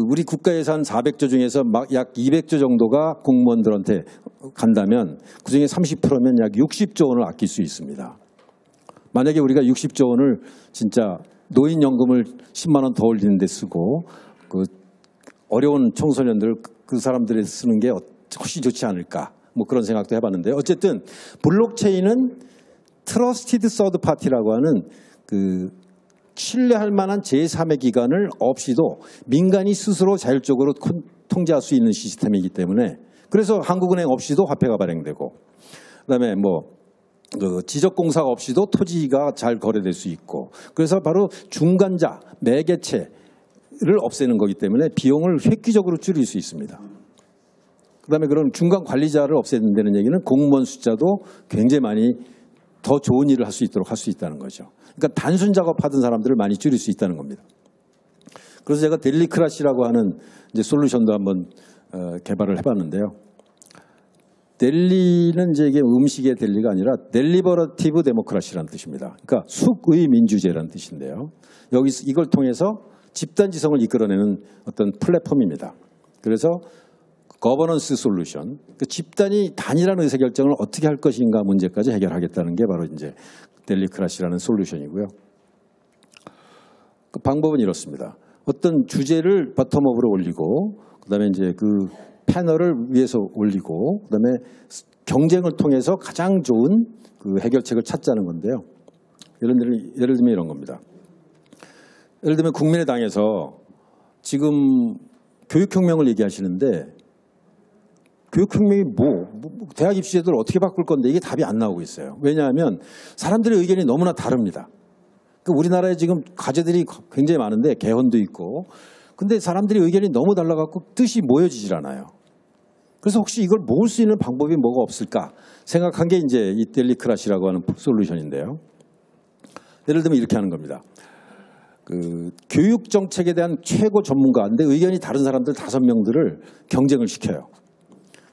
우리 국가 예산 400조 중에서 막 약 200조 정도가 공무원들한테 간다면 그중에 30%면 약 60조 원을 아낄 수 있습니다. 만약에 우리가 60조 원을 진짜 노인연금을 10만 원 더 올리는 데 쓰고 그 어려운 청소년들 그 사람들에 쓰는 게 훨씬 좋지 않을까 뭐 그런 생각도 해봤는데 어쨌든 블록체인은 트러스티드 서드 파티라고 하는 그 신뢰할 만한 제3의 기관을 없이도 민간이 스스로 자율적으로 통제할 수 있는 시스템이기 때문에 그래서 한국은행 없이도 화폐가 발행되고 그다음에 뭐 그 지적공사가 없이도 토지가 잘 거래될 수 있고 그래서 바로 중간자, 매개체를 없애는 거기 때문에 비용을 획기적으로 줄일 수 있습니다. 그다음에 그런 중간 관리자를 없애는다는 얘기는 공무원 숫자도 굉장히 많이 더 좋은 일을 할 수 있도록 할 수 있다는 거죠. 그러니까 단순 작업하던 사람들을 많이 줄일 수 있다는 겁니다. 그래서 제가 델리크라시라고 하는 이제 솔루션도 한번 개발을 해봤는데요. 델리는 이제 이게 음식의 델리가 아니라 델리버러티브 데모크라시라는 뜻입니다. 그러니까 숙의 민주제라는 뜻인데요. 여기 이걸 통해서 집단지성을 이끌어내는 어떤 플랫폼입니다. 그래서 거버넌스 솔루션, 그 집단이 단일한 의사결정을 어떻게 할 것인가 문제까지 해결하겠다는 게 바로 이제 델리크라시라는 솔루션이고요. 그 방법은 이렇습니다. 어떤 주제를 버텀업으로 올리고, 그다음에 이제 그 패널을 위에서 올리고, 그다음에 경쟁을 통해서 가장 좋은 그 해결책을 찾자는 건데요. 예를 들면 이런 겁니다. 예를 들면 국민의당에서 지금 교육혁명을 얘기하시는데 교육혁명이 대학 입시제도를 어떻게 바꿀 건데 이게 답이 안 나오고 있어요. 왜냐하면 사람들의 의견이 너무나 다릅니다. 우리나라에 지금 과제들이 굉장히 많은데 개헌도 있고, 근데 사람들이 의견이 너무 달라갖고 뜻이 모여지질 않아요. 그래서 혹시 이걸 모을 수 있는 방법이 뭐가 없을까 생각한 게 이제 이 델리크라시라고 하는 솔루션인데요. 예를 들면 이렇게 하는 겁니다. 그 교육 정책에 대한 최고 전문가인데 의견이 다른 사람들 5명들을 경쟁을 시켜요.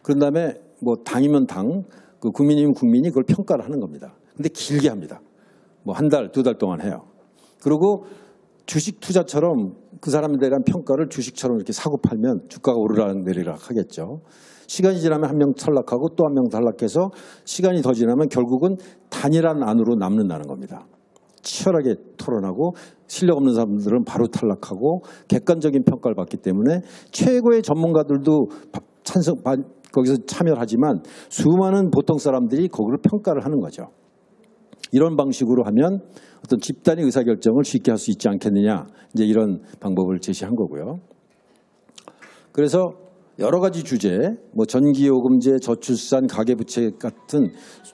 그런 다음에 뭐 당이면 당, 그 국민이면 국민이 그걸 평가를 하는 겁니다. 근데 길게 합니다. 뭐 한 달, 2달 동안 해요. 그리고 주식 투자처럼 그 사람에 대한 평가를 주식처럼 이렇게 사고 팔면 주가가 오르락 내리락 하겠죠. 시간이 지나면 한 명 탈락하고 또 한 명 탈락해서 시간이 더 지나면 결국은 단일한 안으로 남는다는 겁니다. 치열하게 토론하고 실력 없는 사람들은 바로 탈락하고 객관적인 평가를 받기 때문에 최고의 전문가들도 거기서 참여하지만 수많은 보통 사람들이 거기를 평가를 하는 거죠. 이런 방식으로 하면 어떤 집단의 의사결정을 쉽게 할 수 있지 않겠느냐, 이제 이런 방법을 제시한 거고요. 그래서 여러 가지 주제, 뭐 전기요금제, 저출산, 가계부채 같은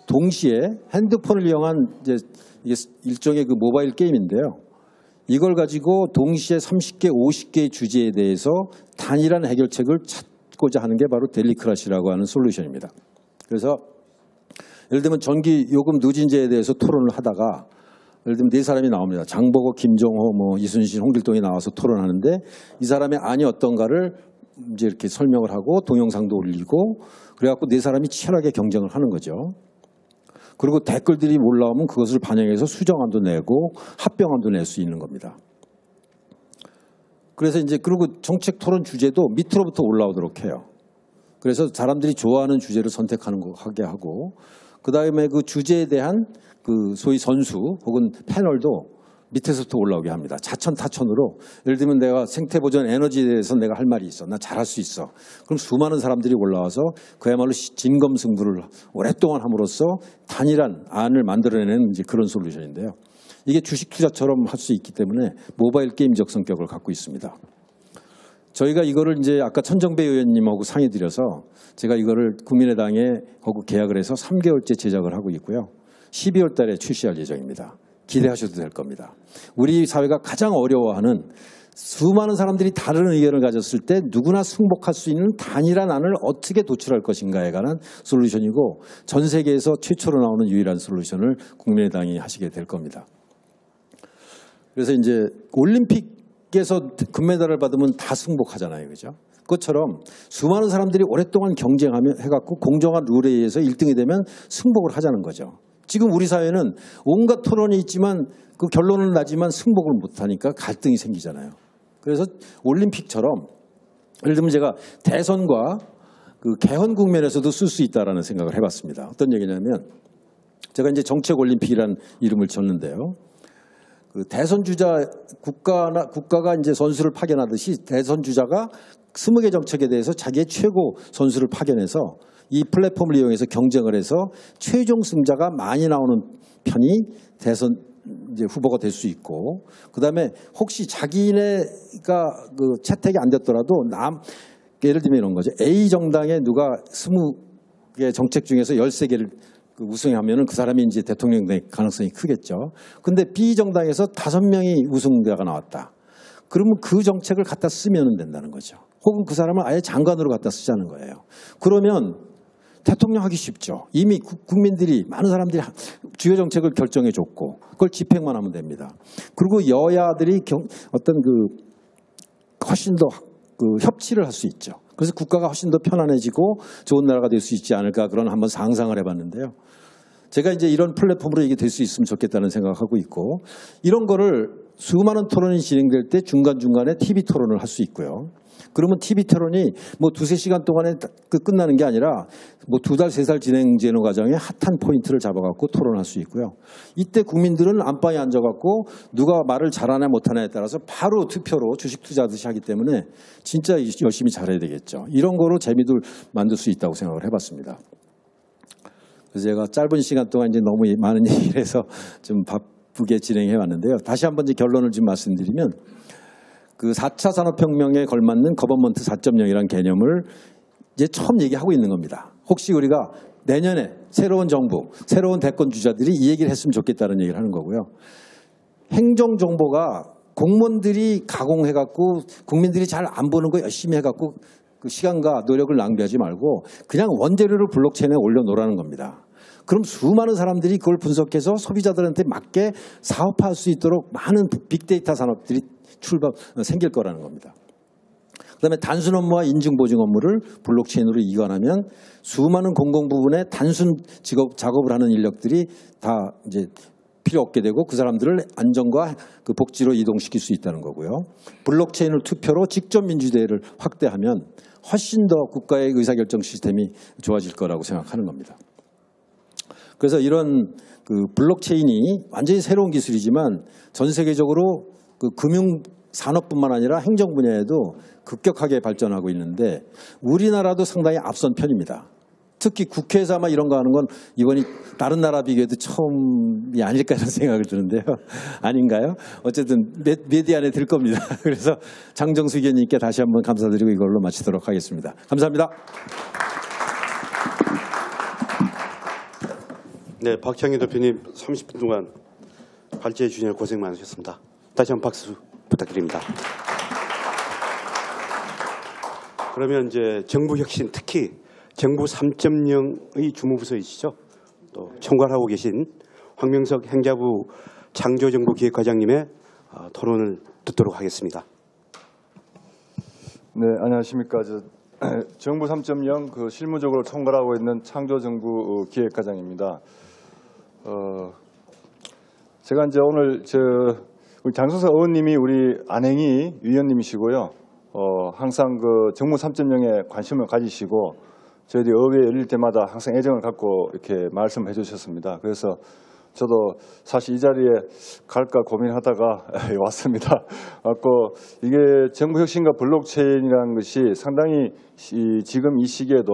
동시에 핸드폰을 이용한 이제 이게 일종의 그 모바일 게임인데요. 이걸 가지고 동시에 30개, 50개의 주제에 대해서 단일한 해결책을 찾고자 하는 게 바로 델리크라시라고 하는 솔루션입니다. 그래서 예를 들면 전기요금 누진제에 대해서 토론을 하다가 예를 들면 4사람이 나옵니다. 장보고, 김종호, 뭐 이순신, 홍길동이 나와서 토론하는데 이 사람의 안이 어떤가를 이제 이렇게 설명을 하고 동영상도 올리고 그래갖고 4사람이 치열하게 경쟁을 하는 거죠. 그리고 댓글들이 올라오면 그것을 반영해서 수정안도 내고 합병안도 낼 수 있는 겁니다. 그래서 이제 그리고 정책 토론 주제도 밑으로부터 올라오도록 해요. 그래서 사람들이 좋아하는 주제를 선택하는 거 하게 하고, 그 다음에 그 주제에 대한 그 소위 선수 혹은 패널도 밑에서부터 올라오게 합니다. 자천타천으로. 예를 들면 내가 생태보전 에너지에 대해서 내가 할 말이 있어. 나 잘할 수 있어. 그럼 수많은 사람들이 올라와서 그야말로 진검승부를 오랫동안 함으로써 단일한 안을 만들어내는 이제 그런 솔루션인데요. 이게 주식 투자처럼 할 수 있기 때문에 모바일 게임적 성격을 갖고 있습니다. 저희가 이거를 이제 아까 천정배 의원님하고 상의드려서 제가 이거를 국민의당에 하고 계약을 해서 3개월째 제작을 하고 있고요. 12월 달에 출시할 예정입니다. 기대하셔도 될 겁니다. 우리 사회가 가장 어려워하는 수많은 사람들이 다른 의견을 가졌을 때 누구나 승복할 수 있는 단일한 안을 어떻게 도출할 것인가에 관한 솔루션이고 전 세계에서 최초로 나오는 유일한 솔루션을 국민의당이 하시게 될 겁니다. 그래서 이제 올림픽에서 금메달을 받으면 다 승복하잖아요. 그죠? 그것처럼 수많은 사람들이 오랫동안 경쟁하며 해갖고 공정한 룰에 의해서 1등이 되면 승복을 하자는 거죠. 지금 우리 사회는 온갖 토론이 있지만 그 결론은 나지만 승복을 못하니까 갈등이 생기잖아요. 그래서 올림픽처럼 예를 들면 제가 대선과 그 개헌 국면에서도 쓸 수 있다라는 생각을 해봤습니다. 어떤 얘기냐면 제가 이제 정책 올림픽이라는 이름을 줬는데요. 그 대선 주자 국가가 이제 선수를 파견하듯이 대선 주자가 20개 정책에 대해서 자기의 최고 선수를 파견해서 이 플랫폼을 이용해서 경쟁을 해서 최종 승자가 많이 나오는 편이 대선 이제 후보가 될 수 있고, 그 다음에 혹시 자기네가 그 채택이 안 됐더라도 예를 들면 이런 거죠. A 정당에 누가 20개 정책 중에서 13개를 우승하면은 그 사람이 이제 대통령 될 가능성이 크겠죠. 근데 B 정당에서 5명이 우승자가 나왔다. 그러면 그 정책을 갖다 쓰면 된다는 거죠. 혹은 그 사람을 아예 장관으로 갖다 쓰자는 거예요. 그러면 대통령 하기 쉽죠. 이미 국민들이 많은 사람들이 주요 정책을 결정해 줬고 그걸 집행만 하면 됩니다. 그리고 여야들이 어떤 훨씬 더 협치를 할 수 있죠. 그래서 국가가 훨씬 더 편안해지고 좋은 나라가 될 수 있지 않을까 그런 한번 상상을 해봤는데요. 제가 이제 이런 플랫폼으로 이게 될 수 있으면 좋겠다는 생각하고 있고 이런 거를 수많은 토론이 진행될 때 중간중간에 TV 토론을 할 수 있고요. 그러면 TV 토론이 뭐 2-3시간 동안에 끝나는 게 아니라 뭐 2달, 3달 진행되는 과정에 핫한 포인트를 잡아갖고 토론할 수 있고요. 이때 국민들은 안방에 앉아갖고 누가 말을 잘하냐 못하냐에 따라서 바로 투표로 주식 투자하듯이 하기 때문에 진짜 열심히 잘해야 되겠죠. 이런 거로 재미를 만들 수 있다고 생각을 해봤습니다. 그래서 제가 짧은 시간 동안 이제 너무 많은 얘기를 해서 좀 바쁘게 진행해 왔는데요. 다시 한번 이제 결론을 좀 말씀드리면 그 4차 산업혁명에 걸맞는 거버먼트 4.0이라는 개념을 이제 처음 얘기하고 있는 겁니다. 혹시 우리가 내년에 새로운 정부, 새로운 대권 주자들이 이 얘기를 했으면 좋겠다는 얘기를 하는 거고요. 행정정보가 공무원들이 가공해갖고 국민들이 잘 안 보는 거 열심히 해갖고 그 시간과 노력을 낭비하지 말고 그냥 원재료를 블록체인에 올려놓으라는 겁니다. 그럼 수많은 사람들이 그걸 분석해서 소비자들한테 맞게 사업화할 수 있도록 많은 빅데이터 산업들이 생길 거라는 겁니다. 그다음에 단순 업무와 인증 보증 업무를 블록체인으로 이관하면 수많은 공공 부분에 단순 작업을 하는 인력들이 다 이제 필요 없게 되고 그 사람들을 안정과 그 복지로 이동시킬 수 있다는 거고요. 블록체인을 투표로 직접 민주대회를 확대하면 훨씬 더 국가의 의사결정 시스템이 좋아질 거라고 생각하는 겁니다. 그래서 이런 그 블록체인이 완전히 새로운 기술이지만 전 세계적으로 그 금융 산업뿐만 아니라 행정 분야에도 급격하게 발전하고 있는데 우리나라도 상당히 앞선 편입니다. 특히 국회에서 아마 이런 거 하는 건 이번이 다른 나라 비교해도 처음이 아닐까 이런 생각을 드는데요. 아닌가요? 어쨌든 메디어 안에 들 겁니다. 그래서 장정수 의원님께 다시 한번 감사드리고 이걸로 마치도록 하겠습니다. 감사합니다. 네, 박창희 대표님 30분 동안 발제해 주시느라 고생 많으셨습니다. 다시 한번 박수 부탁드립니다. 그러면 이제 정부 혁신, 특히 정부 3.0의 주무부서이시죠. 또 총괄하고 계신 황명석 행자부 창조정부 기획과장님의 토론을 듣도록 하겠습니다. 네, 안녕하십니까. 정부 3.0 그 실무적으로 총괄하고 있는 창조정부 기획과장입니다. 제가 이제 오늘 우리 장성석 의원님이 우리 안행이 위원님이시고요. 항상 그 정부 3.0에 관심을 가지시고 저희들이 의회 열릴 때마다 항상 애정을 갖고 이렇게 말씀해 주셨습니다. 그래서 저도 사실 이 자리에 갈까 고민하다가 왔습니다. 이게 정부 혁신과 블록체인이라는 것이 상당히 지금 이 시기에도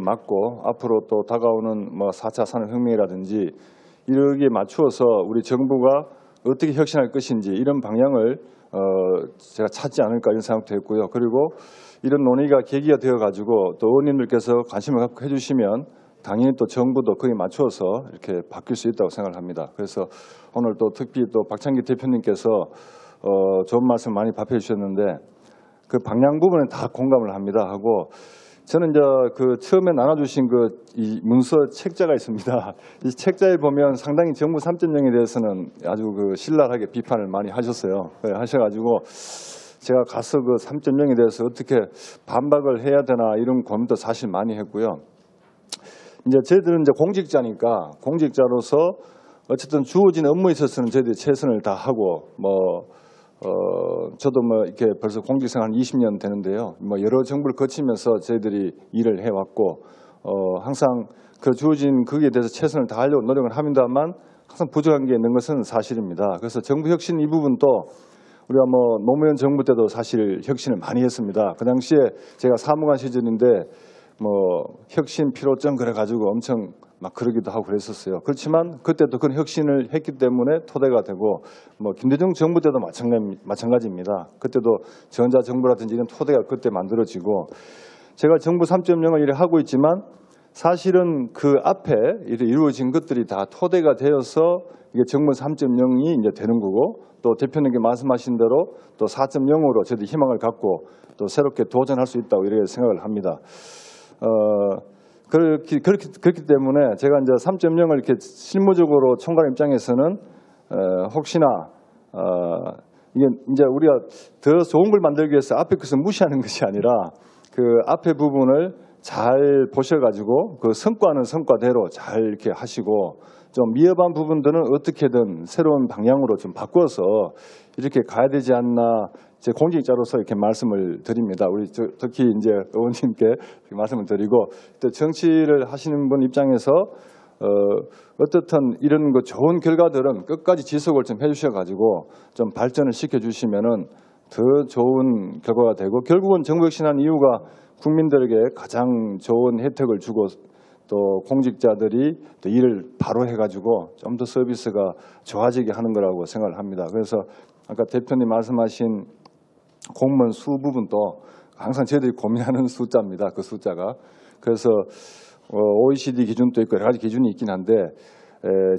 맞고 앞으로 또 다가오는 뭐 4차 산업혁명이라든지 이러기에 맞추어서 우리 정부가 어떻게 혁신할 것인지 이런 방향을 제가 찾지 않을까 이런 생각도 했고요. 그리고 이런 논의가 계기가 되어가지고 또 의원님들께서 관심을 갖고 해주시면 당연히 또 정부도 거기에 맞춰서 이렇게 바뀔 수 있다고 생각을 합니다. 그래서 오늘 또 특히 또 박창기 대표님께서 좋은 말씀 많이 답해 주셨는데 그 방향 부분은 다 공감을 합니다 하고 저는 이제 그 처음에 나눠주신 이 문서 책자가 있습니다. 이 책자에 보면 상당히 정부 3.0에 대해서는 아주 그 신랄하게 비판을 많이 하셨어요. 하셔가지고 제가 가서 그 3.0에 대해서 어떻게 반박을 해야 되나 이런 고민도 사실 많이 했고요. 이제 저희들은 이제 공직자니까 공직자로서 어쨌든 주어진 업무에 있어서는 저희들이 최선을 다하고 저도 이렇게 벌써 공직생활 20년 되는데요. 여러 정부를 거치면서 저희들이 일을 해왔고 항상 그 주어진 거기에 대해서 최선을 다하려고 노력을 합니다만 항상 부족한 게 있는 것은 사실입니다. 그래서 정부 혁신 이 부분도 우리가 노무현 정부 때도 사실 혁신을 많이 했습니다. 그 당시에 제가 사무관 시절인데 혁신 필요점 그래가지고 엄청 막 그러기도 하고 그랬었어요. 그렇지만 그때도 그런 혁신을 했기 때문에 토대가 되고 김대중 정부 때도 마찬가지입니다. 그때도 전자정부라든지 이런 토대가 그때 만들어지고 제가 정부 3.0을 일을 하고 있지만 사실은 그 앞에 이루어진 것들이 다 토대가 되어서 이게 정부 3.0이 이제 되는 거고 또 대표님께 말씀하신 대로 또 4.0으로 저희들 희망을 갖고 또 새롭게 도전할 수 있다고 이렇게 생각을 합니다. 그렇기 때문에 제가 이제 3.0을 이렇게 실무적으로 총괄 입장에서는 혹시나 이게 이제 우리가 더 좋은 걸 만들기 위해서 앞에 것을 무시하는 것이 아니라 그 앞에 부분을 잘 보셔가지고 그 성과는 성과대로 잘 이렇게 하시고 좀 미흡한 부분들은 어떻게든 새로운 방향으로 좀 바꿔서 이렇게 가야 되지 않나 제 공직자로서 이렇게 말씀을 드립니다. 우리 특히 이제 의원님께 말씀을 드리고 또 정치를 하시는 분 입장에서 어떻든 이런 거 좋은 결과들은 끝까지 지속을 좀 해주셔가지고 좀 발전을 시켜주시면은 더 좋은 결과가 되고 결국은 정부 혁신한 이유가 국민들에게 가장 좋은 혜택을 주고 또 공직자들이 또 일을 바로 해가지고 좀 더 서비스가 좋아지게 하는 거라고 생각을 합니다. 그래서 아까 대표님 말씀하신 공무원 수 부분도 항상 저희들이 고민하는 숫자입니다. 그 숫자가. 그래서 OECD 기준도 있고 여러 가지 기준이 있긴 한데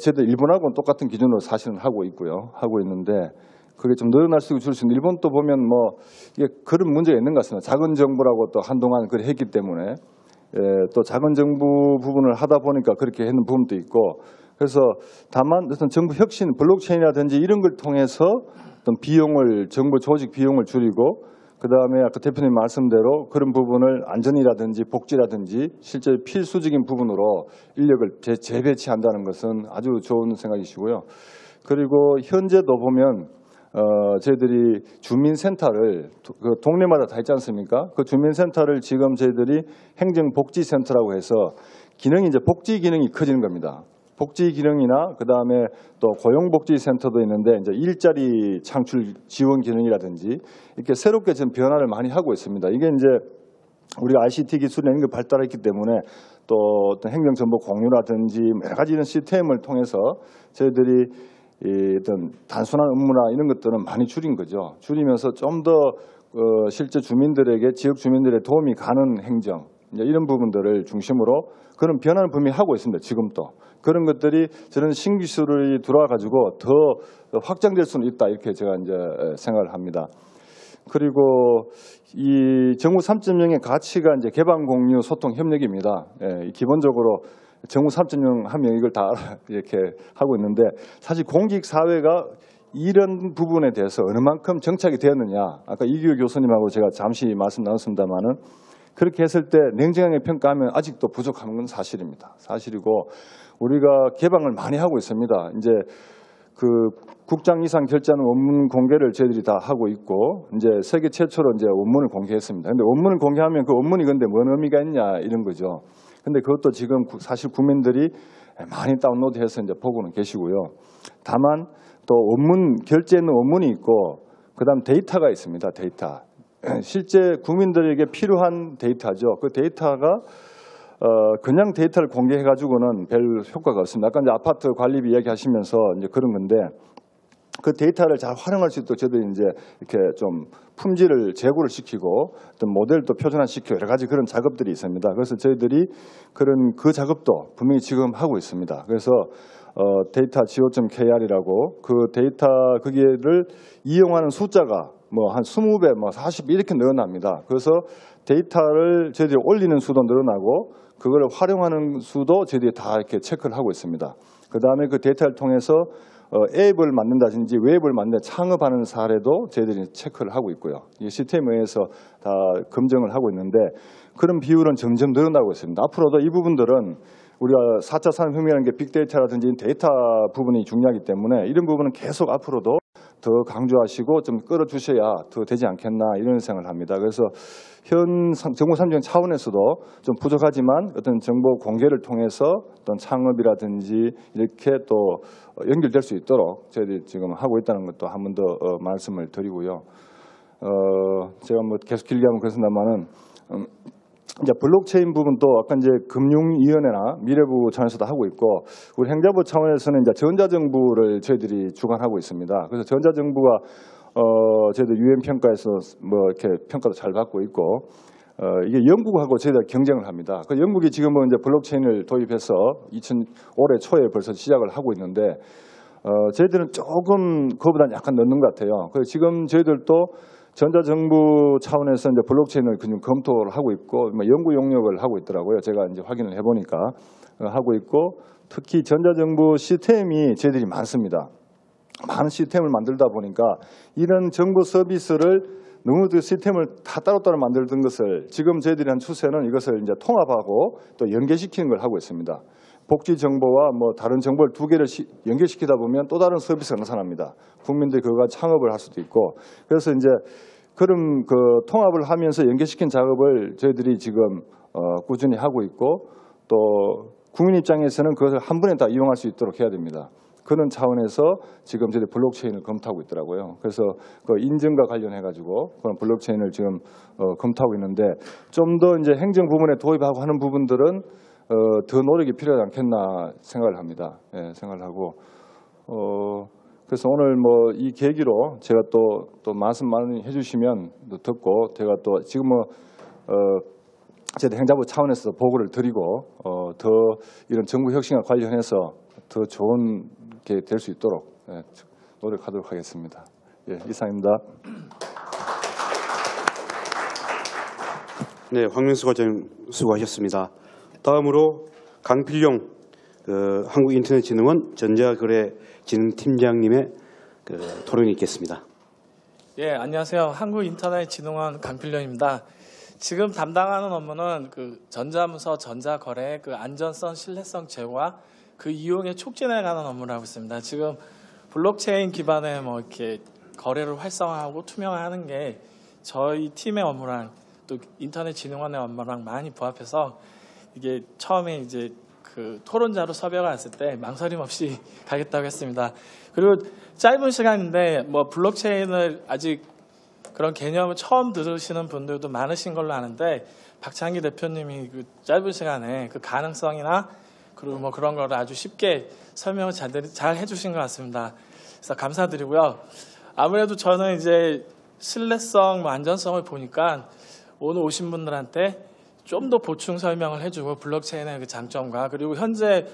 저희들 일본하고는 똑같은 기준으로 사실은 하고 있는데 그게 좀 늘어날 수 있고 줄수 있는 일본도 보면 뭐 이게 그런 문제가 있는 것 같습니다. 작은 정부라고 또 한동안 그렇게 했기 때문에 또 작은 정부 부분을 하다 보니까 그렇게 했는 부분도 있고 그래서 다만 어떤 정부 혁신, 블록체인이라든지 이런 걸 통해서 어떤 비용을 정부 조직 비용을 줄이고 그다음에 아까 대표님 말씀대로 그런 부분을 안전이라든지 복지라든지 실제 필수적인 부분으로 인력을 재배치한다는 것은 아주 좋은 생각이시고요. 그리고 현재도 보면 저희들이 주민센터를 그 동네마다 다 있지 않습니까? 그 주민센터를 지금 저희들이 행정복지센터라고 해서 기능이 이제 복지 기능이 커지는 겁니다. 복지 기능이나 그 다음에 또 고용복지센터도 있는데 이제 일자리 창출 지원 기능이라든지 이렇게 새롭게 지금 변화를 많이 하고 있습니다. 이게 이제 우리가 ICT 기술이 이런 게 발달했기 때문에 또 어떤 행정정보 공유라든지 여러 가지 이런 시스템을 통해서 저희들이 이 어떤 단순한 업무나 이런 것들은 많이 줄인 거죠. 줄이면서 좀 더 실제 주민들에게 지역 주민들의 도움이 가는 행정 이제 이런 부분들을 중심으로 그런 변화는 분명히 하고 있습니다. 지금도 그런 것들이 저는 신기술이 들어와 가지고 더 확장될 수는 있다 이렇게 제가 이제 생각을 합니다. 그리고 이 정부 3.0의 가치가 이제 개방, 공유, 소통, 협력입니다. 기본적으로 정부 3.0 하면 이걸 다 이렇게 하고 있는데 사실 공직 사회가 이런 부분에 대해서 어느 만큼 정착이 되었느냐 아까 이규호 교수님하고 제가 잠시 말씀 나눴습니다만은 그렇게 했을 때 냉정하게 평가하면 아직도 부족한 건 사실입니다. 사실이고 우리가 개방을 많이 하고 있습니다. 이제 그 국장 이상 결제하는 원문 공개를 저희들이 다 하고 있고 이제 세계 최초로 이제 원문을 공개했습니다. 근데 원문을 공개하면 그 원문이 근데 뭔 의미가 있냐 이런 거죠. 근데 그것도 지금 사실 국민들이 많이 다운로드해서 이제 보고는 계시고요. 다만 또 원문 결제는 원문이 있고 그다음 데이터가 있습니다. 데이터. 실제 국민들에게 필요한 데이터죠. 그 데이터가 그냥 데이터를 공개해가지고는 별 효과가 없습니다. 아까 이제 아파트 관리비 이야기하시면서 이제 그런 건데 그 데이터를 잘 활용할 수 있도록 저희들이 이제 이렇게 좀 품질을 제고를 시키고 어떤 모델도 표준화시키고 여러 가지 그런 작업들이 있습니다. 그래서 저희들이 그 작업도 분명히 지금 하고 있습니다. 그래서 데이터 go.kr이라고 그 데이터 거기를 이용하는 숫자가 뭐 한 20배, 뭐 40배 이렇게 늘어납니다. 그래서 데이터를 저희들이 올리는 수도 늘어나고 그걸 활용하는 수도 저희들이 다 이렇게 체크를 하고 있습니다. 그 다음에 그 데이터를 통해서 앱을 만든다든지 웹을 만든 창업하는 사례도 저희들이 체크를 하고 있고요. 이 시스템에 의해서 다 검증을 하고 있는데 그런 비율은 점점 늘어나고 있습니다. 앞으로도 이 부분들은 우리가 4차 산업혁명이라는 게 빅데이터라든지 데이터 부분이 중요하기 때문에 이런 부분은 계속 앞으로도 더 강조하시고 좀 끌어주셔야 더 되지 않겠나 이런 생각을 합니다. 그래서 현 정부 3.0 차원에서도 좀 부족하지만 어떤 정보 공개를 통해서 어떤 창업이라든지 이렇게 또 연결될 수 있도록 저희들이 지금 하고 있다는 것도 한 번 더 말씀을 드리고요. 제가 뭐 계속 길게 하면 그렇습니다만은 이제 블록체인 부분도 아까 이제 금융위원회나 미래부 차원에서도 하고 있고 우리 행자부 차원에서는 이제 전자정부를 저희들이 주관하고 있습니다. 그래서 전자정부가 저희들 유엔 평가에서 뭐 이렇게 평가도 잘 받고 있고 이게 영국하고 저희들 경쟁을 합니다. 그 영국이 지금은 이제 블록체인을 도입해서 올해 초에 벌써 시작을 하고 있는데 저희들은 조금 그거보다는 약간 늦는 것 같아요. 그래서 지금 저희들도 전자정부 차원에서 이제 블록체인을 그냥 검토를 하고 있고 연구 용역을 하고 있더라고요. 제가 이제 확인을 해보니까 하고 있고 특히 전자정부 시스템이 저희들이 많습니다. 많은 시스템을 만들다 보니까 이런 정부 서비스를 너무 그 시스템을 다 따로따로 만들던 것을 지금 저희들이 한 추세는 이것을 이제 통합하고 또 연계시키는 걸 하고 있습니다. 복지 정보와 뭐 다른 정보를 두 개를 연계시키다 보면 또 다른 서비스가 나타납니다. 국민들이 그거가 창업을 할 수도 있고 그래서 이제 그런 그 통합을 하면서 연계시킨 작업을 저희들이 지금 꾸준히 하고 있고 또 국민 입장에서는 그것을 한 번에 다 이용할 수 있도록 해야 됩니다. 그런 차원에서 지금 저희들 블록체인을 검토하고 있더라고요. 그래서 그 인증과 관련해 가지고 그런 블록체인을 지금 검토하고 있는데 좀 더 이제 행정 부분에 도입하고 하는 부분들은 더 노력이 필요하지 않겠나 생각을 합니다. 예, 생각을 하고 그래서 오늘 뭐 이 계기로 제가 또 말씀 많이 해주시면 또 듣고 제가 또 지금 저희 행자부 차원에서 보고를 드리고 더 이런 정부 혁신과 관련해서 더 좋은 게 될 수 있도록 노력하도록 하겠습니다. 예, 이상입니다. 네, 황명수 과장님 수고하셨습니다. 다음으로 강필용 한국인터넷진흥원 전자거래진흥팀장님의 토론이 있겠습니다. 예, 안녕하세요. 한국인터넷진흥원 강필용입니다. 지금 담당하는 업무는 그 전자문서, 전자거래, 그 안전성, 신뢰성 제고와 그 이용의 촉진에 관한 업무를 하고 있습니다. 지금 블록체인 기반의 뭐 이렇게 거래를 활성화하고 투명화하는 게 저희 팀의 업무랑 또 인터넷진흥원의 업무랑 많이 부합해서 이게 처음에 이제 그 토론자로 섭외가 왔을 때 망설임 없이 가겠다고 했습니다. 그리고 짧은 시간인데 뭐 블록체인을 아직 그런 개념을 처음 들으시는 분들도 많으신 걸로 아는데 박창기 대표님이 그 짧은 시간에 그 가능성이나 그리고 뭐 그런 거를 아주 쉽게 설명을 잘 해주신 것 같습니다. 그래서 감사드리고요. 아무래도 저는 이제 신뢰성, 뭐 안전성을 보니까 오늘 오신 분들한테 좀 더 보충 설명을 해주고 블록체인의 그 장점과 그리고 현재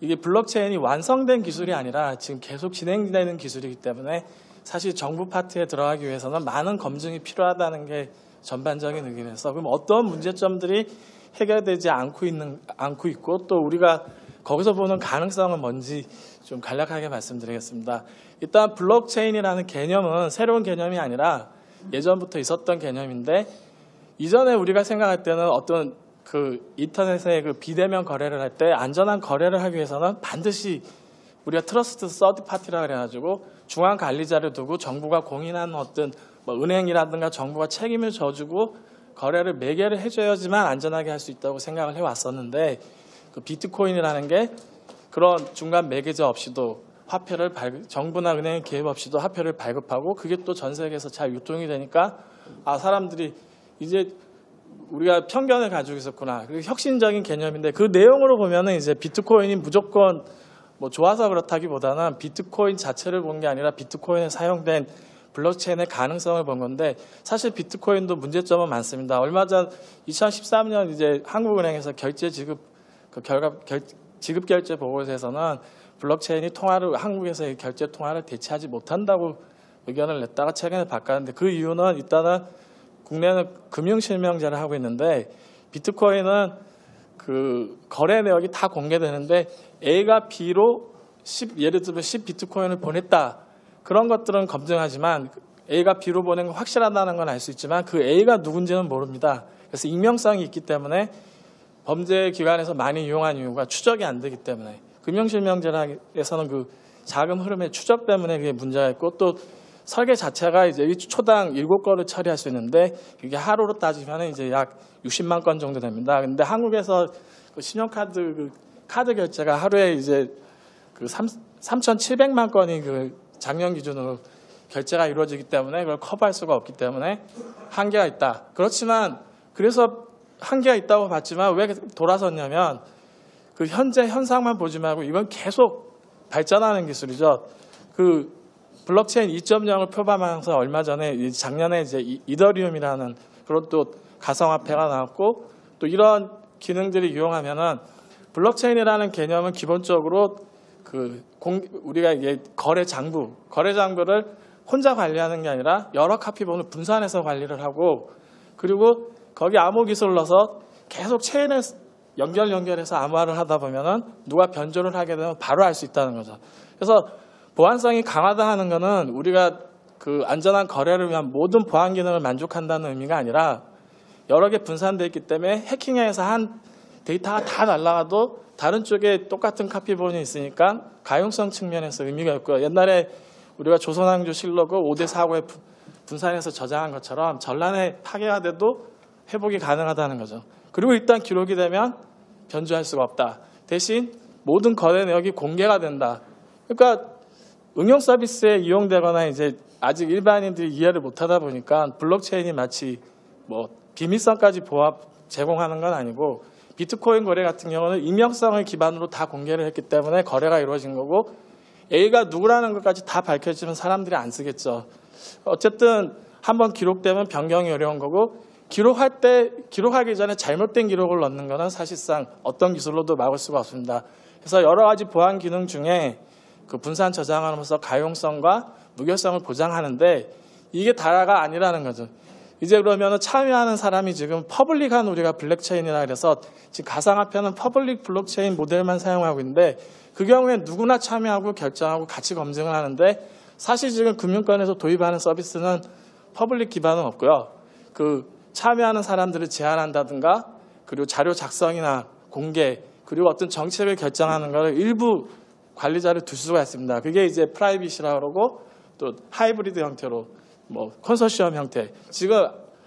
이게 블록체인이 완성된 기술이 아니라 지금 계속 진행되는 기술이기 때문에 사실 정부 파트에 들어가기 위해서는 많은 검증이 필요하다는 게 전반적인 의견에서 그럼 어떤 문제점들이 해결되지 않고 있고 또 우리가 거기서 보는 가능성은 뭔지 좀 간략하게 말씀드리겠습니다. 일단 블록체인이라는 개념은 새로운 개념이 아니라 예전부터 있었던 개념인데 이전에 우리가 생각할 때는 어떤 그 인터넷의 그 비대면 거래를 할 때 안전한 거래를 하기 위해서는 반드시 우리가 트러스트 서드 파티라 그래가지고 중앙 관리자를 두고 정부가 공인한 어떤 뭐 은행이라든가 정부가 책임을 져주고 거래를 매개를 해줘야지만 안전하게 할 수 있다고 생각을 해왔었는데 그 비트코인이라는 게 그런 중간 매개자 없이도 화폐를 정부나 은행 개입 없이도 화폐를 발급하고 그게 또 전 세계에서 잘 유통이 되니까 아 사람들이 이제 우리가 편견을 가지고 있었구나. 그리고 혁신적인 개념인데 그 내용으로 보면은 이제 비트코인이 무조건 뭐 좋아서 그렇다기보다는 비트코인 자체를 본 게 아니라 비트코인에 사용된 블록체인의 가능성을 본 건데 사실 비트코인도 문제점은 많습니다. 얼마 전 2013년 이제 한국은행에서 결제 지급 그 결과 지급 결제 보고서에서는 블록체인이 한국에서의 결제 통화를 대체하지 못한다고 의견을 냈다가 최근에 바꿨는데 그 이유는 일단은 국내는 금융실명제를 하고 있는데 비트코인은 그 거래 내역이 다 공개되는데 A가 B로 예를 들면 10 비트코인을 보냈다. 그런 것들은 검증하지만 A가 B로 보낸 건 확실하다는 건 알 수 있지만 그 A가 누군지는 모릅니다. 그래서 익명성이 있기 때문에 범죄 기관에서 많이 이용한 이유가 추적이 안 되기 때문에 금융실명제에서는 그 자금 흐름의 추적 때문에 그게 문제가 있고 또 설계 자체가 이제 초당 7건을 처리할 수 있는데 이게 하루로 따지면 이제 약 60만 건 정도 됩니다. 근데 한국에서 그 신용카드 카드 결제가 하루에 이제 그 3,700만 건이 그 작년 기준으로 결제가 이루어지기 때문에 그걸 커버할 수가 없기 때문에 한계가 있다. 그렇지만 그래서 한계가 있다고 봤지만 왜 돌아섰냐면 그 현재 현상만 보지 말고 이건 계속 발전하는 기술이죠. 그 블록체인 2.0을 표방하면서 얼마 전에 작년에 이제 이더리움이라는 그런 또 가상화폐가 나왔고 또 이런 기능들을 이용하면은 블록체인이라는 개념은 기본적으로 우리가 이게 거래 장부를 혼자 관리하는 게 아니라 여러 카피본을 분산해서 관리를 하고 그리고 거기 암호 기술을 넣어서 계속 체인을 연결해서 암호화를 하다 보면은 누가 변조를 하게 되면 바로 알 수 있다는 거죠. 그래서 보안성이 강하다 하는 거는 우리가 그 안전한 거래를 위한 모든 보안 기능을 만족한다는 의미가 아니라 여러 개 분산되어 있기 때문에 해킹해서 한 데이터가 다 날아가도 다른 쪽에 똑같은 카피본이 있으니까 가용성 측면에서 의미가 있고요. 옛날에 우리가 조선왕조 실록을 5대 4고에 분산해서 저장한 것처럼 전란에 파괴가 돼도 회복이 가능하다는 거죠. 그리고 일단 기록이 되면 변조할 수가 없다. 대신 모든 거래 내역이 공개가 된다. 그러니까 응용 서비스에 이용되거나 이제 아직 일반인들이 이해를 못하다 보니까 블록체인이 마치 뭐 비밀성까지 제공하는 건 아니고 비트코인 거래 같은 경우는 익명성을 기반으로 다 공개를 했기 때문에 거래가 이루어진 거고 A가 누구라는 것까지 다 밝혀지면 사람들이 안 쓰겠죠. 어쨌든 한번 기록되면 변경이 어려운 거고 기록하기 전에 잘못된 기록을 넣는 거는 사실상 어떤 기술로도 막을 수가 없습니다. 그래서 여러 가지 보안 기능 중에 그 분산 저장하면서 가용성과 무결성을 보장하는데 이게 다가 아니라는 거죠. 이제 그러면 참여하는 사람이 지금 퍼블릭한 우리가 블록체인이라 그래서 지금 가상화폐는 퍼블릭 블록체인 모델만 사용하고 있는데 그 경우에 누구나 참여하고 결정하고 같이 검증을 하는데 사실 지금 금융권에서 도입하는 서비스는 퍼블릭 기반은 없고요. 그 참여하는 사람들을 제한한다든가 그리고 자료 작성이나 공개 그리고 어떤 정책을 결정하는 것을 일부 관리자를 둘 수가 있습니다. 그게 이제 프라이빗이라고 그러고 또 하이브리드 형태로 뭐 컨소시엄 형태. 지금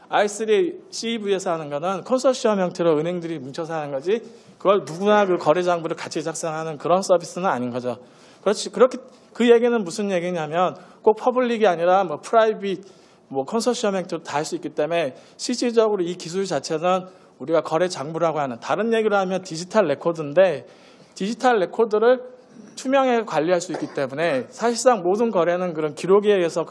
i3 CEV에서 하는 거는 컨소시엄 형태로 은행들이 뭉쳐서 하는 거지 그걸 누구나 그 거래 장부를 같이 작성하는 그런 서비스는 아닌 거죠. 그렇지. 그렇게 그 얘기는 무슨 얘기냐면 꼭 퍼블릭이 아니라 뭐 프라이빗 뭐 컨소시엄 형태로 다 할 수 있기 때문에 실질적으로 이 기술 자체는 우리가 거래 장부라고 하는 다른 얘기를 하면 디지털 레코드인데 디지털 레코드를 투명하게 관리할 수 있기 때문에 사실상 모든 거래는 그런 기록에 의해서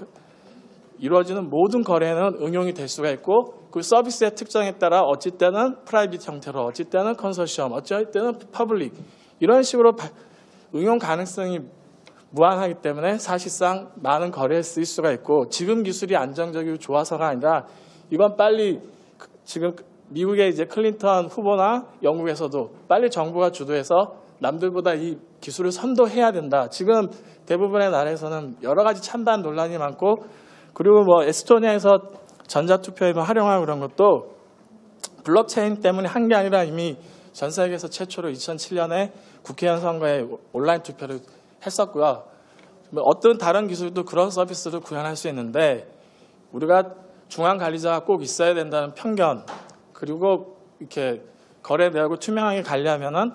이루어지는 모든 거래는 응용이 될 수가 있고 그 서비스의 특성에 따라 어찌 때는 프라이빗 형태로 어찌 때는 컨소시엄 어찌 때는 퍼블릭 이런 식으로 응용 가능성이 무한하기 때문에 사실상 많은 거래에 쓰일 수가 있고 지금 기술이 안정적이고 좋아서가 아니라 이건 빨리 지금 미국의 이제 클린턴 후보나 영국에서도 빨리 정부가 주도해서 남들보다 이 기술을 선도해야 된다. 지금 대부분의 나라에서는 여러 가지 찬반 논란이 많고 그리고 뭐 에스토니아에서 전자투표에 활용하고 그런 것도 블록체인 때문에 한 게 아니라 이미 전 세계에서 최초로 2007년에 국회의원 선거에 온라인 투표를 했었고요. 어떤 다른 기술도 그런 서비스를 구현할 수 있는데 우리가 중앙 관리자가 꼭 있어야 된다는 편견 그리고 이렇게 거래 내역을 투명하게 관리하면은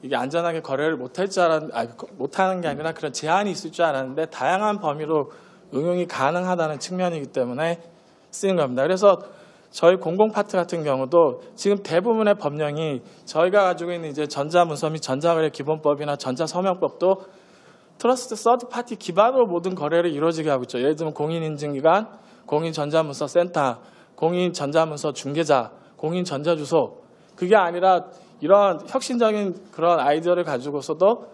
이게 안전하게 거래를 못하는 게 아니라 그런 제한이 있을 줄 알았는데 다양한 범위로 응용이 가능하다는 측면이기 때문에 쓰는 겁니다. 그래서 저희 공공 파트 같은 경우도 지금 대부분의 법령이 저희가 가지고 있는 이제 전자문서 및 전자거래 기본법이나 전자서명법도 트러스트 서드 파티 기반으로 모든 거래를 이루어지게 하고 있죠. 예를 들면 공인인증기관, 공인전자문서센터, 공인전자문서 중개자, 공인전자주소 그게 아니라 이런 혁신적인 그런 아이디어를 가지고서도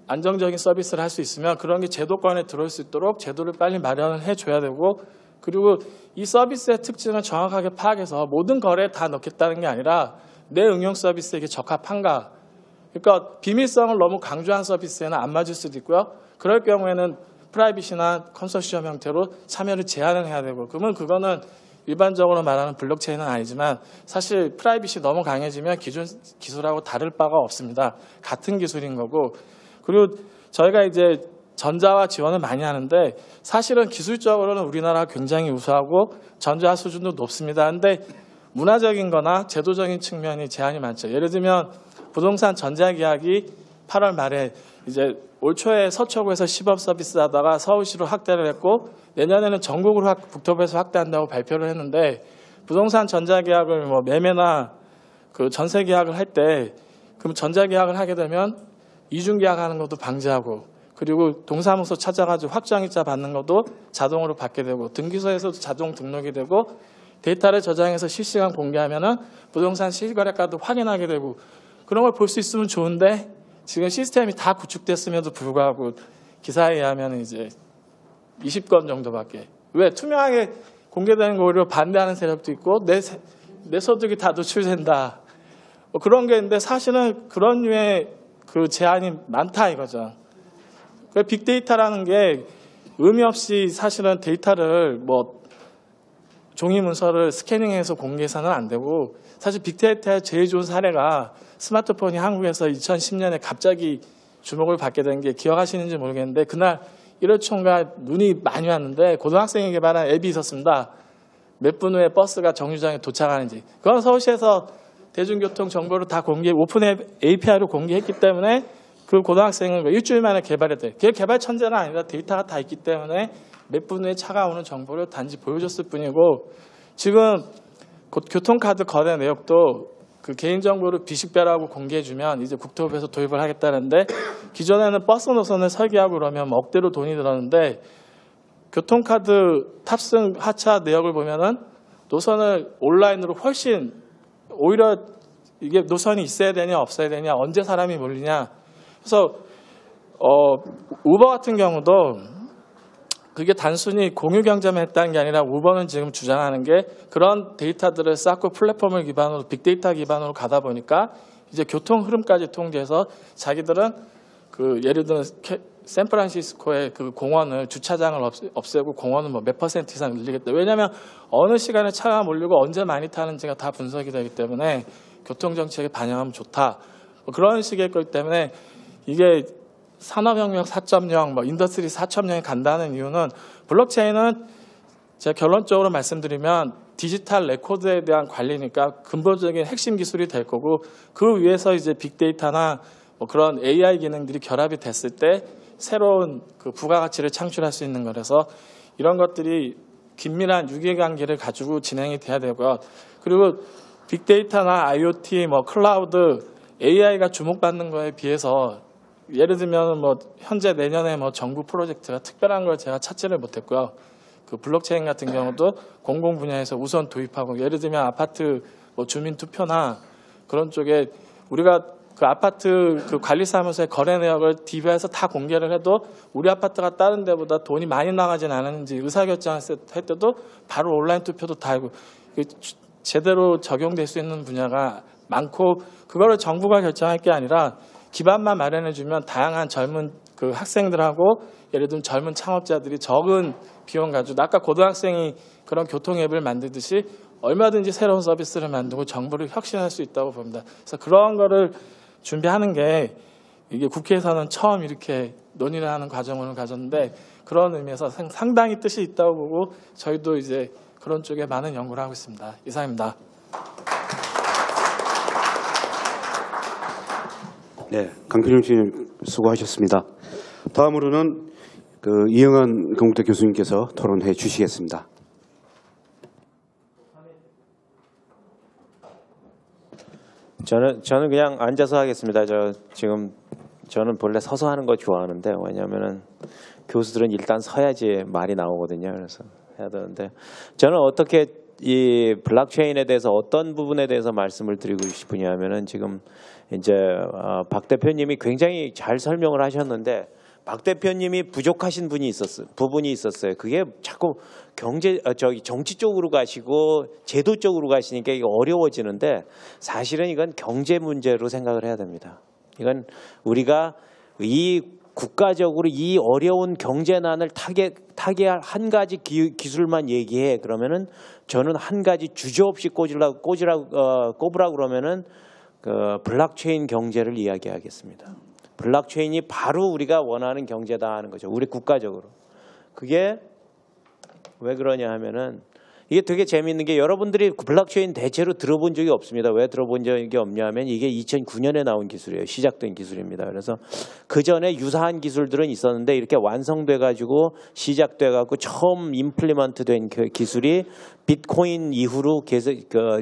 안정적인 서비스를 할 수 있으면 그런 게 제도권에 들어올 수 있도록 제도를 빨리 마련을 해줘야 되고 그리고 이 서비스의 특징을 정확하게 파악해서 모든 거래에 다 넣겠다는 게 아니라 내 응용 서비스에게 적합한가 그러니까 비밀성을 너무 강조한 서비스에는 안 맞을 수도 있고요. 그럴 경우에는 프라이빗이나 컨소시엄 형태로 참여를 제한을 해야 되고 그러면 그거는 일반적으로 말하는 블록체인은 아니지만 사실 프라이빗이 너무 강해지면 기존 기술하고 다를 바가 없습니다. 같은 기술인 거고 그리고 저희가 이제 전자화 지원을 많이 하는데 사실은 기술적으로는 우리나라가 굉장히 우수하고 전자화 수준도 높습니다. 근데 문화적인 거나 제도적인 측면이 제한이 많죠. 예를 들면 부동산 전자계약이 8월 말에 이제 올 초에 서초구에서 시범 서비스 하다가 서울시로 확대를 했고 내년에는 전국으로 국토부에서 확대한다고 발표를 했는데 부동산 전자계약을 뭐 매매나 그 전세 계약을 할 때 그럼 전자계약을 하게 되면 이중계약하는 것도 방지하고 그리고 동사무소 찾아가지고 확정일자 받는 것도 자동으로 받게 되고 등기소에서도 자동 등록이 되고 데이터를 저장해서 실시간 공개하면은 부동산 실거래가도 확인하게 되고 그런 걸 볼 수 있으면 좋은데 지금 시스템이 다 구축됐음에도 불구하고 기사에 의하면 이제 20건 정도밖에. 왜? 투명하게 공개되는 거 오히려 반대하는 세력도 있고 내 소득이 다 노출된다. 뭐 그런 게 있는데 사실은 그런 류의 그 제한이 많다 이거죠. 빅데이터라는 게 의미 없이 사실은 데이터를 뭐 종이 문서를 스캐닝해서 공개해서는 안 되고, 사실 빅데이터의 제일 좋은 사례가 스마트폰이 한국에서 2010년에 갑자기 주목을 받게 된 게 기억하시는지 모르겠는데, 그날 1월 초인가 눈이 많이 왔는데 고등학생이 개발한 앱이 있었습니다. 몇 분 후에 버스가 정류장에 도착하는지. 그건 서울시에서 대중교통 정보를 다 오픈 API로 공개했기 때문에 그 고등학생은 일주일 만에 개발했대. 그게 개발 천재는 아니라 데이터가 다 있기 때문에 몇 분 후에 차가 오는 정보를 단지 보여줬을 뿐이고, 지금 교통카드 거래 내역도 그 개인정보를 비식별하고 공개해주면 이제 국토부에서 도입을 하겠다는데, 기존에는 버스 노선을 설계하고 그러면 억대로 돈이 들었는데, 교통카드 탑승 하차 내역을 보면은 노선을 온라인으로 훨씬, 오히려 이게 노선이 있어야 되냐 없어야 되냐, 언제 사람이 몰리냐. 그래서 우버 같은 경우도 그게 단순히 공유 경제만 했다는 게 아니라, 우버는 지금 주장하는 게 그런 데이터들을 쌓고 플랫폼을 기반으로 빅데이터 기반으로 가다 보니까 이제 교통 흐름까지 통제해서 자기들은 그 예를 들어 샌프란시스코의 그 공원을, 주차장을 없애고 공원은 뭐 몇 % 이상 늘리겠다. 왜냐하면 어느 시간에 차가 몰리고 언제 많이 타는지가 다 분석이 되기 때문에 교통 정책에 반영하면 좋다. 뭐 그런 식의 거기 때문에 이게 산업혁명 4.0, 뭐 인더스트리 4.0이 간다는 이유는, 블록체인은 제가 결론적으로 말씀드리면 디지털 레코드에 대한 관리니까 근본적인 핵심 기술이 될 거고, 그 위에서 이제 빅데이터나 뭐 그런 AI 기능들이 결합이 됐을 때 새로운 그 부가가치를 창출할 수 있는 거라서 이런 것들이 긴밀한 유기관계를 가지고 진행이 돼야 되고요. 그리고 빅데이터나 IoT, 뭐 클라우드, AI가 주목받는 거에 비해서 예를 들면 뭐 현재 내년에 뭐 정부 프로젝트가 특별한 걸 제가 찾지를 못했고요. 그 블록체인 같은 경우도 공공 분야에서 우선 도입하고, 예를 들면 아파트 뭐 주민 투표나 그런 쪽에 우리가 그 아파트 그 관리사무소의 거래 내역을 DB에서 다 공개를 해도 우리 아파트가 다른 데보다 돈이 많이 나가진 않았는지 의사결정할 때도 바로 온라인 투표도 다 하고, 제대로 적용될 수 있는 분야가 많고, 그거를 정부가 결정할 게 아니라 기반만 마련해주면 다양한 젊은 그 학생들하고 예를 들면 젊은 창업자들이 적은 비용 가지고, 아까 고등학생이 그런 교통 앱을 만들듯이 얼마든지 새로운 서비스를 만들고 정부를 혁신할 수 있다고 봅니다. 그래서 그런 거를 준비하는 게 이게 국회에서는 처음 이렇게 논의를 하는 과정을 가졌는데, 그런 의미에서 상당히 뜻이 있다고 보고 저희도 이제 그런 쪽에 많은 연구를 하고 있습니다. 이상입니다. 네, 강필용 씨님 수고하셨습니다. 다음으로는 그 이영환 경북대 교수님께서 토론해 주시겠습니다. 저는 그냥 앉아서 하겠습니다. 저는 본래 서서 하는 거 좋아하는데, 왜냐하면은 교수들은 일단 서야지 말이 나오거든요. 그래서 해야 되는데, 저는 어떻게 이 블록체인에 대해서 어떤 부분에 대해서 말씀을 드리고 싶으냐면은, 지금 이제 박 대표님이 굉장히 잘 설명을 하셨는데, 박 대표님이 부족하신 부분이 있었어요. 그게 자꾸 정치 쪽으로 가시고 제도 쪽으로 가시니까 이게 어려워지는데, 사실은 이건 경제 문제로 생각을 해야 됩니다. 이건 우리가 이 국가적으로 이 어려운 경제난을 타개할 한 가지 기술만 얘기해 그러면은, 저는 한 가지 주저없이 꼽으라고 그러면은 그 블록체인 경제를 이야기하겠습니다. 블록체인이 바로 우리가 원하는 경제다 하는 거죠. 우리 국가적으로. 그게 왜 그러냐 하면은, 이게 되게 재미있는 게, 여러분들이 블록체인 대체로 들어본 적이 없습니다. 왜 들어본 적이 없냐 하면, 이게 2009년에 나온 기술이에요. 시작된 기술입니다. 그래서 그 전에 유사한 기술들은 있었는데, 이렇게 완성돼 가지고 시작돼 갖고 처음 임플리먼트 된 기술이 비트코인 이후로 계속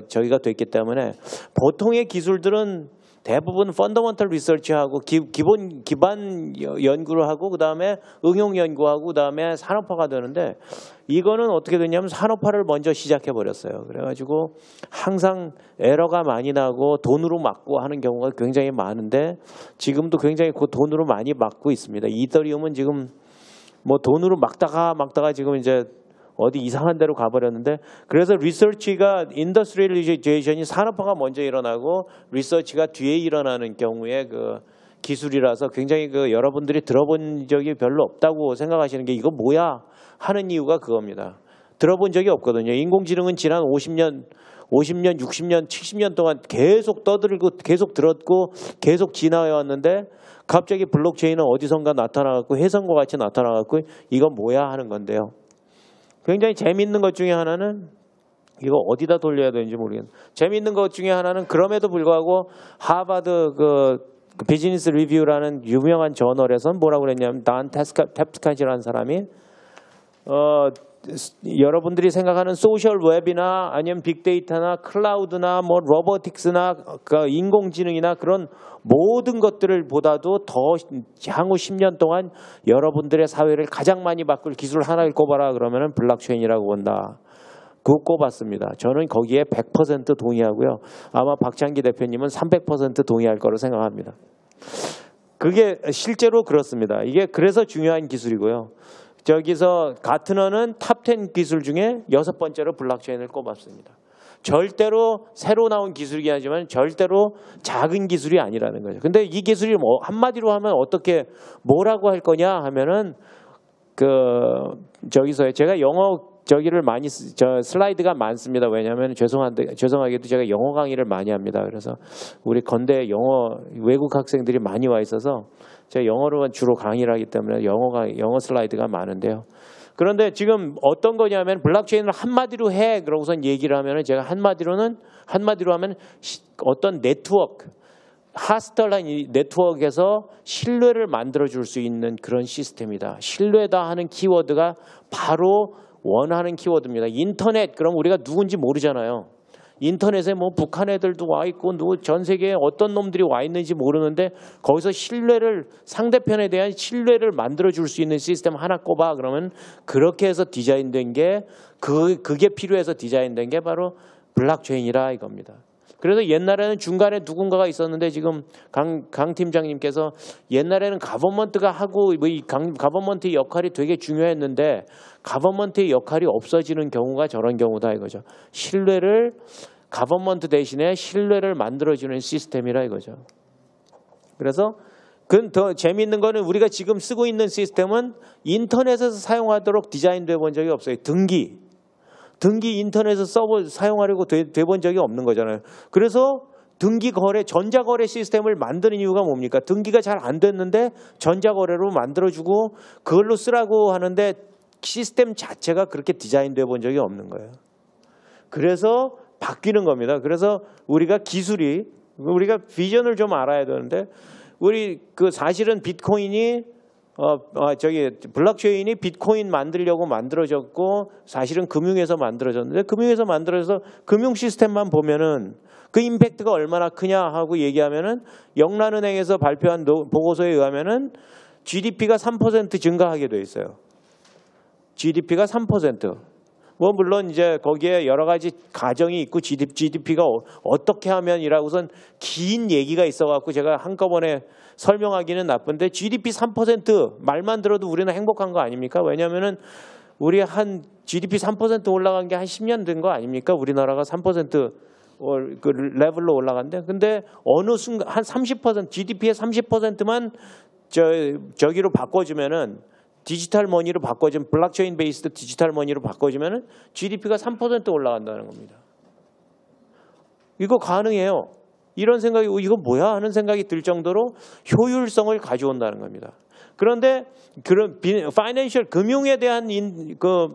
저기가 됐기 때문에, 보통의 기술들은 대부분 펀더먼털 리서치하고 기반 연구를 하고, 그다음에 응용 연구하고, 그다음에 산업화가 되는데, 이거는 어떻게 되냐면 산업화를 먼저 시작해 버렸어요. 그래가지고 항상 에러가 많이 나고 돈으로 막고 하는 경우가 굉장히 많은데, 지금도 굉장히 그 돈으로 많이 막고 있습니다. 이더리움은 지금 뭐 돈으로 막다가 지금 이제 어디 이상한 데로 가버렸는데, 그래서 리서치가 인더스트리얼리제이션이 산업화가 먼저 일어나고 리서치가 뒤에 일어나는 경우에 그 기술이라서 굉장히 그 여러분들이 들어본 적이 별로 없다고 생각하시는 게 이거 뭐야 하는 이유가 그겁니다. 들어본 적이 없거든요. 인공지능은 지난 50년, 60년, 70년 동안 계속 떠들고 계속 들었고 계속 진화해 왔는데 갑자기 블록체인은 어디선가 나타나갖고 혜성과 같이 나타나갖고 이건 뭐야 하는 건데요. 굉장히 재미있는 것 중에 하나는 이거 어디다 돌려야 되는지 모르겠는데 재미있는 것 중에 하나는 그럼에도 불구하고 하버드 그 비즈니스 리뷰라는 유명한 저널에서는 뭐라고 그랬냐면 단 탭스카치라는 사람이 여러분들이 생각하는 소셜 웹이나 아니면 빅데이터나 클라우드나 뭐 로보틱스나 그 인공지능이나 그런 모든 것들을 보다도 더 향후 10년 동안 여러분들의 사회를 가장 많이 바꿀 기술 하나를 꼽아라 그러면은 블록체인이라고 본다. 그거 꼽았습니다. 저는 거기에 100% 동의하고요. 아마 박창기 대표님은 300% 동의할 거로 생각합니다. 그게 실제로 그렇습니다. 이게 그래서 중요한 기술이고요. 저기서 가트너는 탑10 기술 중에 6번째로 블록체인을 꼽았습니다. 절대로 새로 나온 기술이긴 하지만 절대로 작은 기술이 아니라는 거죠. 근데 이 기술이 뭐 한마디로 하면 어떻게 뭐라고 할 거냐 하면은 저기서 제가 영어 저기를 많이 슬라이드가 많습니다. 왜냐하면 죄송하게도 제가 영어 강의를 많이 합니다. 그래서 우리 건대 영어 외국 학생들이 많이 와 있어서 제가 영어로만 주로 강의를 하기 때문에 영어 슬라이드가 많은데요. 그런데 지금 어떤 거냐면 블록체인을 한마디로 해 그러고선 얘기를 하면은 제가 한마디로 하면 어떤 네트워크 하스털한 네트워크에서 신뢰를 만들어줄 수 있는 그런 시스템이다. 신뢰다 하는 키워드가 바로 원하는 키워드입니다. 인터넷 그럼 우리가 누군지 모르잖아요. 인터넷에 뭐 북한 애들도 와 있고 전 세계에 어떤 놈들이 와 있는지 모르는데 거기서 신뢰를 상대편에 대한 신뢰를 만들어줄 수 있는 시스템 하나 꼽아 그러면 그렇게 해서 디자인된 게 그게 필요해서 디자인된 게 바로 블록체인이라 이겁니다. 그래서 옛날에는 중간에 누군가가 있었는데 지금 강 팀장님께서 옛날에는 가버먼트가 하고 이 가버먼트의 역할이 되게 중요했는데 가버먼트의 역할이 없어지는 경우가 저런 경우다 이거죠. 가버먼트 대신에 신뢰를 만들어주는 시스템이라 이거죠. 그래서 더 재미있는 거는 우리가 지금 쓰고 있는 시스템은 인터넷에서 사용하도록 디자인되어 본 적이 없어요. 등기 인터넷에서 서버 사용하려고 돼 본 적이 없는 거잖아요. 그래서 등기 거래, 전자거래 시스템을 만드는 이유가 뭡니까? 등기가 잘 안 됐는데 전자거래로 만들어주고 그걸로 쓰라고 하는데 시스템 자체가 그렇게 디자인되어 본 적이 없는 거예요. 그래서 바뀌는 겁니다. 그래서 우리가 비전을 좀 알아야 되는데 사실은 비트코인이 블록체인이 비트코인 만들려고 만들어졌고 사실은 금융에서 만들어졌는데 금융에서 만들어져서 금융 시스템만 보면은 그 임팩트가 얼마나 크냐 하고 얘기하면은 영란은행에서 발표한 보고서에 의하면은 GDP가 3% 증가하게 돼 있어요. GDP가 3%. 뭐 물론 이제 거기에 여러 가지 가정이 있고 GDP가 어떻게 하면이라고선 긴 얘기가 있어갖고 제가 한꺼번에 설명하기는 나쁜데 GDP 3% 말만 들어도 우리는 행복한 거 아닙니까? 왜냐하면은 우리 한 GDP 3% 올라간 게 한 10년 된 거 아닙니까? 우리나라가 3% 그 레벨로 올라간대. 근데 어느 순간 한 30% GDP의 30%만 저기로 바꿔주면은 디지털 머니로 바꿔주면 블록체인 베이스드 디지털 머니로 바꿔주면은 GDP가 3% 올라간다는 겁니다. 이거 가능해요. 이런 생각이 이거 뭐야 하는 생각이 들 정도로 효율성을 가져온다는 겁니다. 그런데 그런 파이낸셜 금융에 대한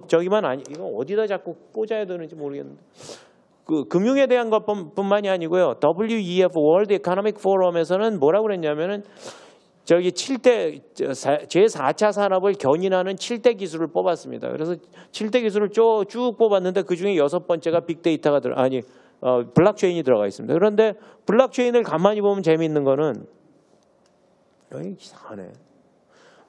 저기만 아니 이거 어디다 자꾸 꽂아야 되는지 모르겠는데 금융에 대한 것뿐만이 아니고요. WEF 월드 이코노믹 포럼에서는 뭐라고 그랬냐면은 저기 제4차 산업을 견인하는 7대 기술을 뽑았습니다. 그래서 7대 기술을 쭉 뽑았는데 그중에 6번째가 빅데이터가 블록체인이 들어가 있습니다. 그런데 블록체인을 가만히 보면 재미있는 거는 이상하네.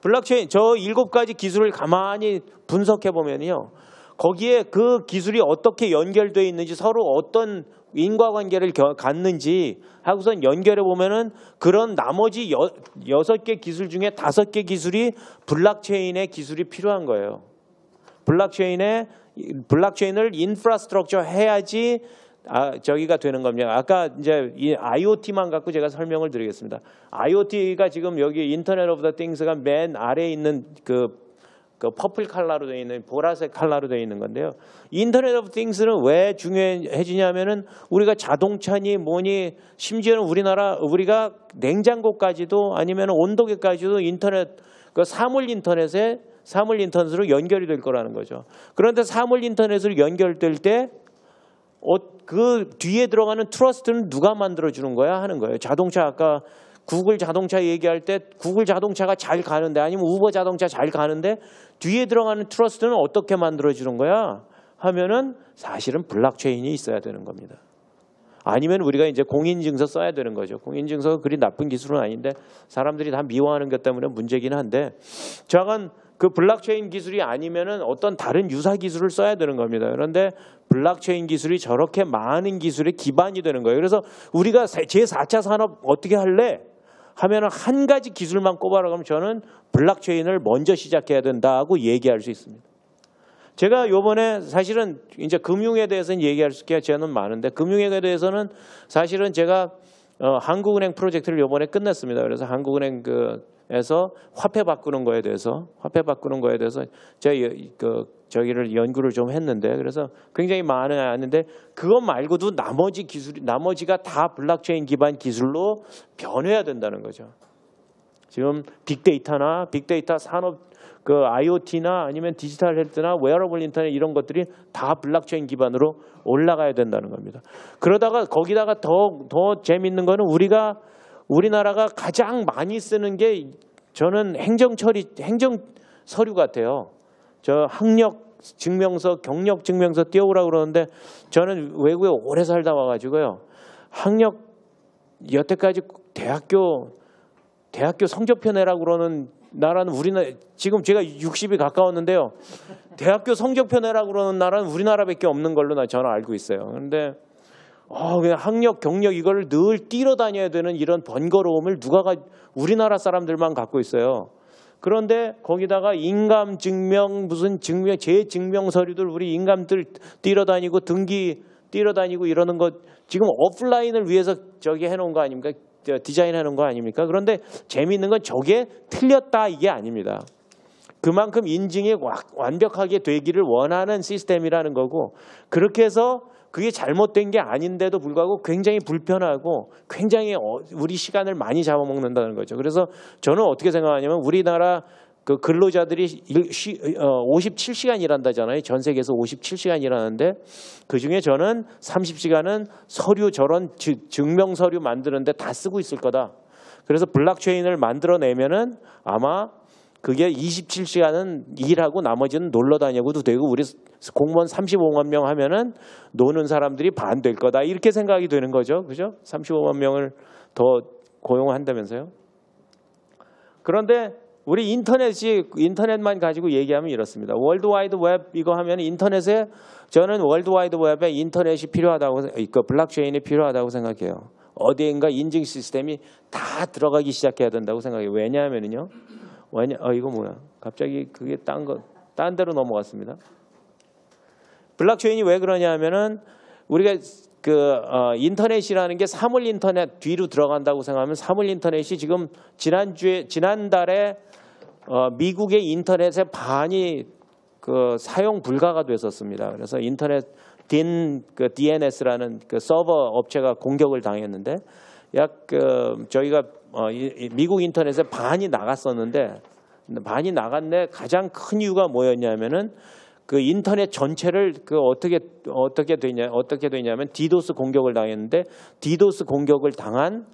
블록체인 저 7가지 기술을 가만히 분석해 보면요. 거기에 그 기술이 어떻게 연결되어 있는지 서로 어떤 인과관계를 갖는지 하고선 연결해 보면은 그런 나머지 6개 기술 중에 5개 기술이 블록체인의 기술이 필요한 거예요. 블록체인을 인프라스트럭처 해야지 저기가 되는 겁니다. 아까 이제 이 IoT만 갖고 제가 설명을 드리겠습니다. IoT가 지금 여기 인터넷 오브 더 띵스가 맨 아래에 있는 그 퍼플 컬러로 되어 있는 보라색 컬러로 되어 있는 건데요. 인터넷 오브 띵스는 왜 중요해지냐면은 우리가 자동차니 뭐니 심지어는 우리가 냉장고까지도 아니면 온도계까지도 인터넷 사물 인터넷으로 연결이 될 거라는 거죠. 그런데 사물 인터넷으로 연결될 때 그 뒤에 들어가는 트러스트는 누가 만들어주는 거야 하는 거예요. 자동차 아까 구글 자동차 얘기할 때 구글 자동차가 잘 가는데 아니면 우버 자동차 잘 가는데 뒤에 들어가는 트러스트는 어떻게 만들어주는 거야 하면은 사실은 블록체인이 있어야 되는 겁니다. 아니면 우리가 이제 공인증서 써야 되는 거죠. 공인증서가 그리 나쁜 기술은 아닌데 사람들이 다 미워하는 것 때문에 문제긴 한데 저건 그 블록체인 기술이 아니면은 어떤 다른 유사 기술을 써야 되는 겁니다. 그런데 블록체인 기술이 저렇게 많은 기술의 기반이 되는 거예요. 그래서 우리가 제4차 산업 어떻게 할래? 하면은 한 가지 기술만 꼽아라 그러면 저는 블록체인을 먼저 시작해야 된다고 얘기할 수 있습니다. 제가 요번에 사실은 이제 금융에 대해서는 얘기할 수 있게 저는 많은데 금융에 대해서는 사실은 제가 한국은행 프로젝트를 요번에 끝냈습니다. 그래서 한국은행 에서 화폐 바꾸는 거에 대해서 제가 저기를 연구를 좀 했는데 그래서 굉장히 많이 아는데 그것 말고도 나머지가 다 블록체인 기반 기술로 변해야 된다는 거죠. 지금 빅데이터 산업 IoT나 아니면 디지털 헬스나 웨어러블 인터넷 이런 것들이 다 블록체인 기반으로 올라가야 된다는 겁니다. 그러다가 거기다가 더 재밌는 거는 우리나라가 가장 많이 쓰는 게 저는 행정 서류 같아요. 저 학력 증명서, 경력 증명서 띄워오라고 그러는데 저는 외국에 오래 살다 와가지고요. 학력 여태까지 대학교 성적표 내라고 그러는 나라는 지금 제가 60이 가까웠는데요. 대학교 성적표 내라고 그러는 나라는 우리나라밖에 없는 걸로 저는 알고 있어요. 그런데 그냥 학력, 경력 이걸 늘 뛰러 다녀야 되는 이런 번거로움을 우리나라 사람들만 갖고 있어요. 그런데 거기다가 인감 증명 재증명 서류들 우리 인감들 뛰러 다니고 등기 뛰러 다니고 이러는 것 지금 오프라인을 위해서 저기 해놓은 거 아닙니까? 디자인해 놓은 거 아닙니까? 그런데 재미있는 건 저게 틀렸다 이게 아닙니다. 그만큼 인증이 완벽하게 되기를 원하는 시스템이라는 거고 그렇게 해서 그게 잘못된 게 아닌데도 불구하고 굉장히 불편하고 굉장히 우리 시간을 많이 잡아먹는다는 거죠. 그래서 저는 어떻게 생각하냐면 우리나라 그 근로자들이 57시간 일한다잖아요. 전 세계에서 57시간 일하는데 그중에 저는 30시간은 서류 저런 증명 서류 만드는데 다 쓰고 있을 거다. 그래서 블록체인을 만들어내면은 아마 그게 27시간은 일하고 나머지는 놀러 다녀도 되고 우리 공무원 35만 명 하면은 노는 사람들이 반 될 거다. 이렇게 생각이 되는 거죠. 그죠? 35만 명을 더 고용한다면서요. 그런데 우리 인터넷만 가지고 얘기하면 이렇습니다. 월드와이드 웹 이거 하면 인터넷에 저는 월드와이드 웹에 인터넷이 필요하다고 블록체인이 필요하다고 생각해요. 어디인가 인증 시스템이 다 들어가기 시작해야 된다고 생각해요. 왜냐하면요. 이거 뭐야? 갑자기 그게 딴 데로 넘어갔습니다. 블록체인이 왜 그러냐면은 우리가 인터넷이라는 게 사물 인터넷 뒤로 들어간다고 생각하면 사물 인터넷이 지금 지난달에 미국의 인터넷의 반이 사용 불가가 됐었습니다. 그래서 인터넷 DNS라는 서버 업체가 공격을 당했는데 저희가 미국 인터넷에 반이 나갔었는데 반이 나갔네. 가장 큰 이유가 뭐였냐면은 그 인터넷 전체를 어떻게 되냐면 디도스 공격을 당했는데 디도스 공격을 당한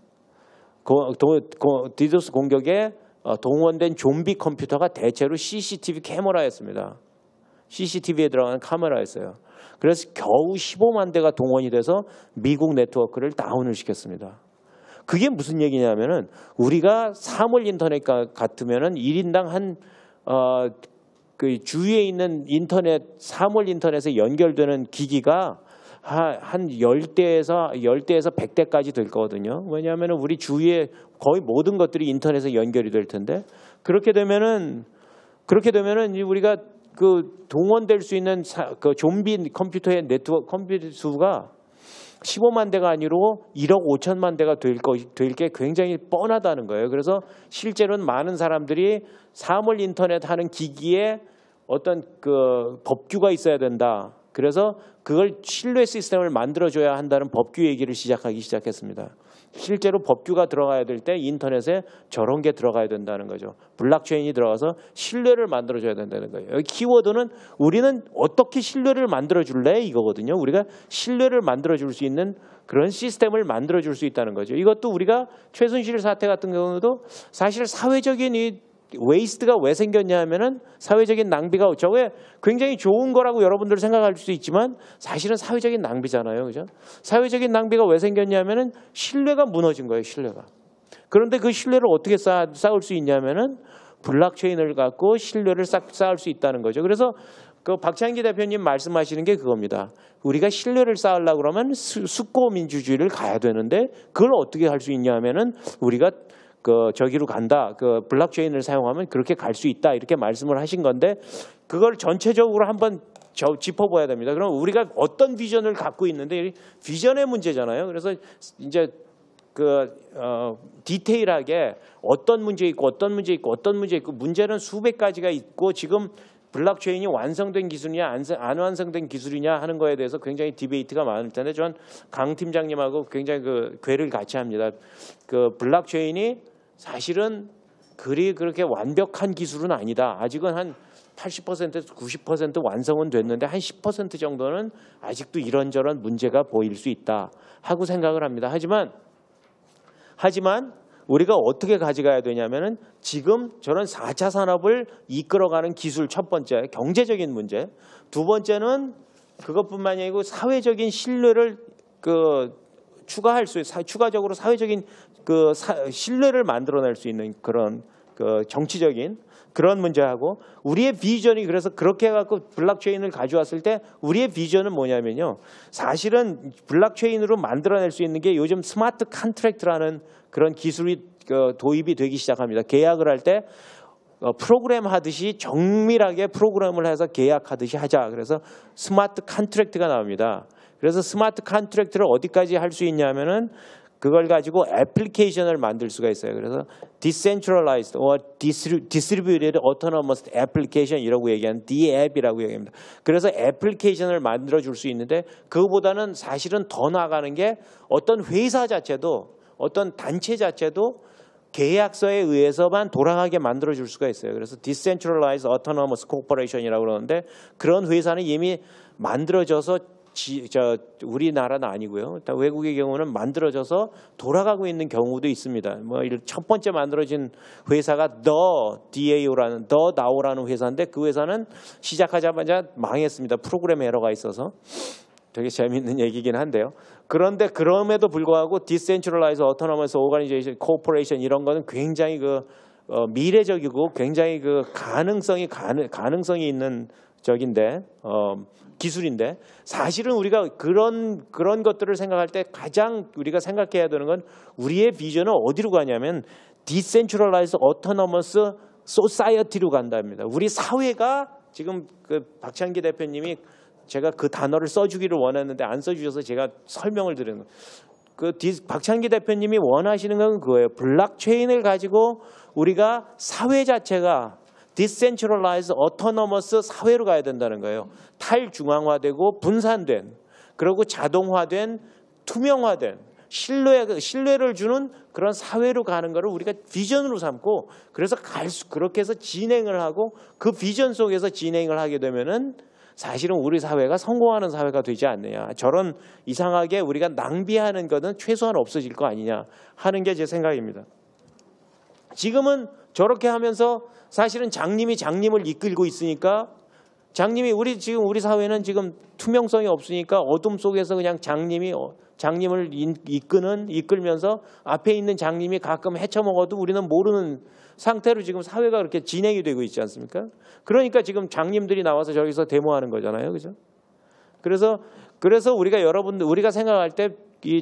디도스 공격에 동원된 좀비 컴퓨터가 대체로 CCTV 카메라였습니다. CCTV에 들어가는 카메라였어요. 그래서 겨우 15만 대가 동원이 돼서 미국 네트워크를 다운을 시켰습니다. 그게 무슨 얘기냐면은 우리가 사물 인터넷 같으면은 1인당 그 주위에 있는 사물 인터넷에 연결되는 기기가 한 10대에서 100대까지 될 거거든요. 왜냐하면 우리 주위에 거의 모든 것들이 인터넷에 연결이 될 텐데 그렇게 되면은 우리가 그 동원될 수 있는 그 좀비 컴퓨터의 네트워크 컴퓨터 수가 15만 대가 아니고 1억 5천만 대가 될 게 굉장히 뻔하다는 거예요. 그래서 실제로는 많은 사람들이 사물 인터넷 하는 기기에 어떤 그 법규가 있어야 된다. 그래서 그걸 신뢰 시스템을 만들어줘야 한다는 법규 얘기를 시작했습니다. 실제로 법규가 들어가야 될 때 인터넷에 저런 게 들어가야 된다는 거죠. 블록체인이 들어가서 신뢰를 만들어줘야 된다는 거예요. 여기 키워드는 우리는 어떻게 신뢰를 만들어줄래 이거거든요. 우리가 신뢰를 만들어줄 수 있는 그런 시스템을 만들어줄 수 있다는 거죠. 이것도 우리가 최순실 사태 같은 경우도 사실 사회적인 이 웨이스트가 왜 생겼냐 하면은 사회적인 낭비가 저게 굉장히 좋은 거라고 여러분들 생각할 수 있지만 사실은 사회적인 낭비잖아요. 그죠? 사회적인 낭비가 왜 생겼냐 하면은 신뢰가 무너진 거예요. 신뢰가. 그런데 그 신뢰를 어떻게 쌓을 수 있냐면은 블록체인을 갖고 신뢰를 쌓을 수 있다는 거죠. 그래서 그 박찬기 대표님 말씀하시는 게 그겁니다. 우리가 신뢰를 쌓으려고 그러면 수권 민주주의를 가야 되는데 그걸 어떻게 할 수 있냐 하면은 우리가 그 저기로 간다. 그 블록체인을 사용하면 그렇게 갈 수 있다. 이렇게 말씀을 하신 건데 그걸 전체적으로 한번 짚어봐야 됩니다. 그럼 우리가 어떤 비전을 갖고 있는데 비전의 문제잖아요. 그래서 이제 디테일하게 어떤 문제 있고 어떤 문제 있고 어떤 문제 있고 문제는 수백 가지가 있고 지금 블록체인이 완성된 기술이냐 안 완성된 기술이냐 하는 거에 대해서 굉장히 디베이트가 많을 텐데 전 강 팀장님하고 굉장히 그 궤를 같이 합니다. 그 블록체인이 사실은 그렇게 완벽한 기술은 아니다. 아직은 한 80% 90% 완성은 됐는데 한 10% 정도는 아직도 이런저런 문제가 보일 수 있다 하고 생각을 합니다. 하지만 우리가 어떻게 가져가야 되냐면은 지금 저런 4차 산업을 이끌어가는 기술 첫 번째 경제적인 문제, 두 번째는 그것뿐만이 아니고 사회적인 신뢰를 추가적으로 사회적인 신뢰를 만들어낼 수 있는 그런 정치적인 그런 문제하고 우리의 비전이 그래서 그렇게 해갖고 블록체인을 가져왔을 때 우리의 비전은 뭐냐면요. 사실은 블록체인으로 만들어낼 수 있는 게 요즘 스마트 컨트랙트라는 그런 기술이 도입이 되기 시작합니다. 계약을 할 때 프로그램 하듯이 정밀하게 프로그램을 해서 계약하듯이 하자. 그래서 스마트 컨트랙트가 나옵니다. 그래서 스마트 컨트랙트를 어디까지 할 수 있냐면은 그걸 가지고 애플리케이션을 만들 수가 있어요. 그래서 decentralized or distributed autonomous application이라고 얘기하는 DApp이라고 얘기합니다. 그래서 애플리케이션을 만들어 줄 수 있는데 그거보다는 사실은 더 나아가는 게 어떤 회사 자체도 어떤 단체 자체도 계약서에 의해서만 돌아가게 만들어 줄 수가 있어요. 그래서 decentralized autonomous corporation이라고 그러는데 그런 회사는 이미 만들어져서 우리나라는 아니고요. 외국의 경우는 만들어져서 돌아가고 있는 경우도 있습니다. 첫 번째 만들어진 회사가 DAO라는 DAO라는 회사인데 그 회사는 시작하자마자 망했습니다. 프로그램 에러가 있어서. 되게 재미있는 얘기긴 한데요. 그런데 그럼에도 불구하고 Decentralized Autonomous Organization, Corporation 이런 거는 굉장히 미래적이고 굉장히 가능성이 있는 기술인데 사실은 우리가 그런 것들을 생각할 때 가장 우리가 생각해야 되는 건 우리의 비전은 어디로 가냐면 Decentralized Autonomous Society로 간답니다. 우리 사회가 지금 박찬기 대표님이 제가 그 단어를 써주기를 원했는데 안 써주셔서 제가 설명을 드리는 거예요. 박찬기 대표님이 원하시는 건 그거예요. 블록체인을 가지고 우리가 사회 자체가 디센트럴라이즈 어토너머스 사회로 가야 된다는 거예요. 탈중앙화되고 분산된 그리고 자동화된 투명화된 신뢰를 주는 그런 사회로 가는 거를 우리가 비전으로 삼고 그래서 그렇게 해서 진행을 하고 그 비전 속에서 진행을 하게 되면은 사실은 우리 사회가 성공하는 사회가 되지 않느냐. 저런 이상하게 우리가 낭비하는 것은 최소한 없어질 거 아니냐 하는 게 제 생각입니다. 지금은 저렇게 하면서 사실은 장님을 이끌고 있으니까 우리 사회는 지금 투명성이 없으니까 어둠 속에서 그냥 장님을 이끌면서 앞에 있는 장님이 가끔 헤쳐먹어도 우리는 모르는 상태로 지금 사회가 그렇게 진행이 되고 있지 않습니까? 그러니까 지금 장님들이 나와서 저기서 데모하는 거잖아요. 그죠? 그래서 우리가 우리가 생각할 때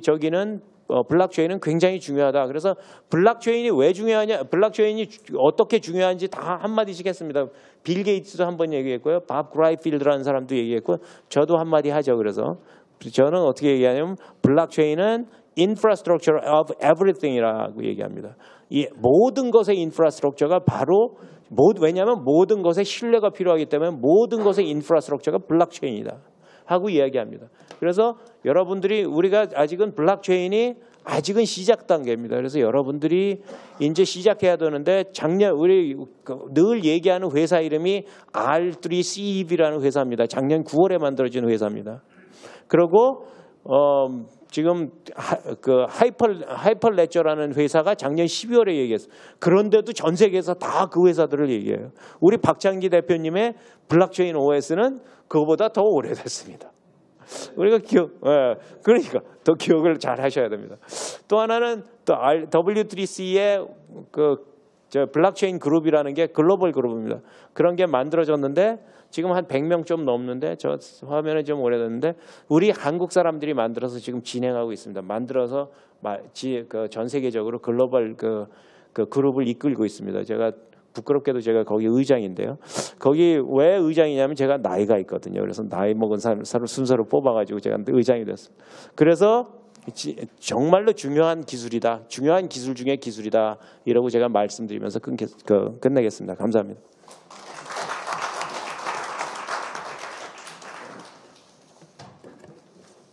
저기는 블록체인은 굉장히 중요하다. 그래서 블록체인이 왜 중요하냐, 블록체인이 어떻게 중요한지 다 한마디씩 했습니다. 빌 게이츠도 한번 얘기했고요. 밥 그라이필드라는 사람도 얘기했고, 저도 한마디 하죠. 그래서 저는 어떻게 얘기하냐면 블록체인은 infrastructure of everything이라고 얘기합니다. 이 모든 것의 인프라스트럭처가 바로 왜냐하면 모든 것에 신뢰가 필요하기 때문에 모든 것의 인프라스트럭처가 블록체인이다 하고 이야기합니다. 그래서 여러분들이 우리가 아직은 블록체인이 아직은 시작 단계입니다. 그래서 여러분들이 이제 시작해야 되는데 작년 우리 늘 얘기하는 회사 이름이 R3CEV라는 회사입니다. 작년 9월에 만들어진 회사입니다. 그리고 지금 하이퍼레저라는 회사가 작년 12월에 얘기했어요. 그런데도 전 세계에서 다 그 회사들을 얘기해요. 우리 박창기 대표님의 블록체인 OS는 그거보다 더 오래됐습니다. 우리가 그러니까 더 기억을 잘 하셔야 됩니다. 또 하나는 또 W3C의 블록체인 그룹이라는 게 글로벌 그룹입니다. 그런 게 만들어졌는데 지금 한 100명 좀 넘는데 저 화면에 좀 오래됐는데 우리 한국 사람들이 만들어서 지금 진행하고 있습니다. 만들어서 전 세계적으로 글로벌 그룹을 이끌고 있습니다. 제가 부끄럽게도 제가 거기 의장인데요. 거기 왜 의장이냐면 제가 나이가 있거든요. 그래서 나이 먹은 사람 순서로 뽑아가지고 제가 의장이 됐어요. 그래서 정말로 중요한 기술이다. 중요한 기술 중에 기술이다. 이라고 제가 말씀드리면서 끝내겠습니다. 감사합니다.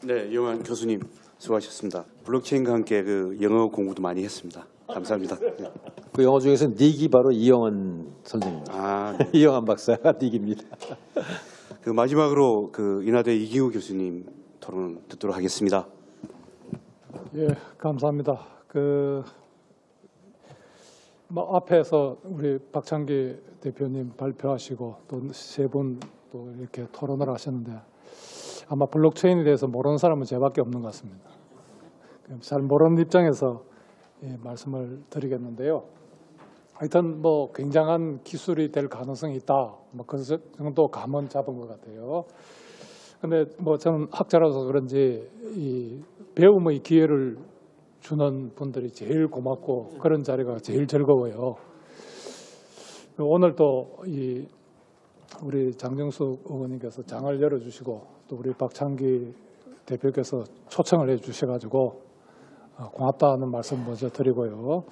네, 이용환 교수님 수고하셨습니다. 블록체인과 함께 영어 공부도 많이 했습니다. 감사합니다. 그 영어 중에서 닉이 바로 이영환 선생님입니다. 아, 네. 이영환 박사가 닉입니다. 마지막으로 인하대 이기우 교수님 토론 듣도록 하겠습니다. 예, 감사합니다. 앞에서 우리 박창기 대표님 발표하시고 또 세 분 또 이렇게 토론을 하셨는데 아마 블록체인에 대해서 모르는 사람은 저밖에 없는 것 같습니다. 잘 모르는 입장에서 말씀을 드리겠는데요. 하여튼 굉장한 기술이 될 가능성이 있다. 그 정도 감은 잡은 것 같아요. 근데 저는 학자라서 그런지 이 배움의 기회를 주는 분들이 제일 고맙고 그런 자리가 제일 즐거워요. 오늘 또 우리 장정숙 의원님께서 장을 열어주시고 또 우리 박창기 대표께서 초청을 해주셔가지고 고맙다는 말씀 먼저 드리고요.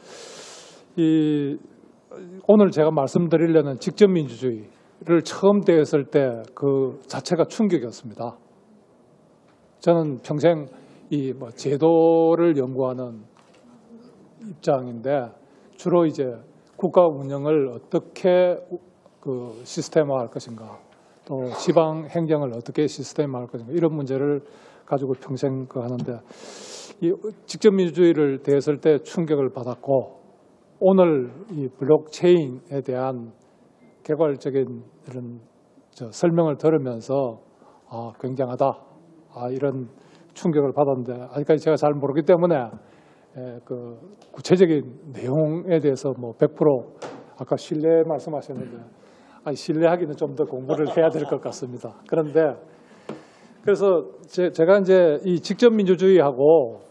오늘 제가 말씀드리려는 직접민주주의를 처음 대했을 때 그 자체가 충격이었습니다. 저는 평생 제도를 연구하는 입장인데 주로 이제 국가 운영을 어떻게 시스템화할 것인가, 또 지방 행정을 어떻게 시스템화할 것인가 이런 문제를 가지고 평생 하는데 이 직접민주주의를 대했을 때 충격을 받았고 오늘 이 블록체인에 대한 개괄적인 이런 설명을 들으면서 굉장하다 이런 충격을 받았는데 아직까지 제가 잘 모르기 때문에 구체적인 내용에 대해서 100% 아까 신뢰 말씀하셨는데 신뢰하기는 좀 더 공부를 해야 될 것 같습니다. 그런데 그래서 제가 이제 이 직접민주주의하고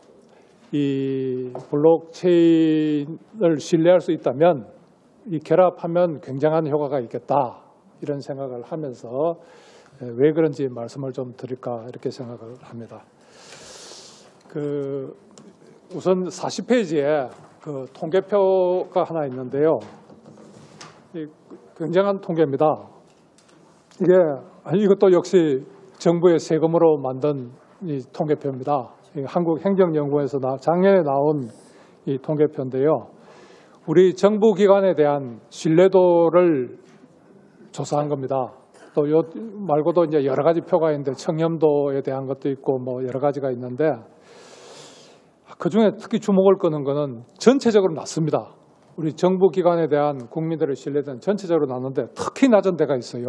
이 블록체인을 신뢰할 수 있다면 이 결합하면 굉장한 효과가 있겠다 이런 생각을 하면서 왜 그런지 말씀을 좀 드릴까 이렇게 생각을 합니다. 우선 40페이지에 통계표가 하나 있는데요. 굉장한 통계입니다. 이것도 역시 정부의 세금으로 만든 이 통계표입니다. 한국행정연구원에서 작년에 나온 이 통계표인데요. 우리 정부 기관에 대한 신뢰도를 조사한 겁니다. 또 요 말고도 이제 여러 가지 표가 있는데 청렴도에 대한 것도 있고 여러 가지가 있는데 그 중에 특히 주목을 끄는 거는 전체적으로 낮습니다. 우리 정부 기관에 대한 국민들의 신뢰도는 전체적으로 낮는데 특히 낮은 데가 있어요.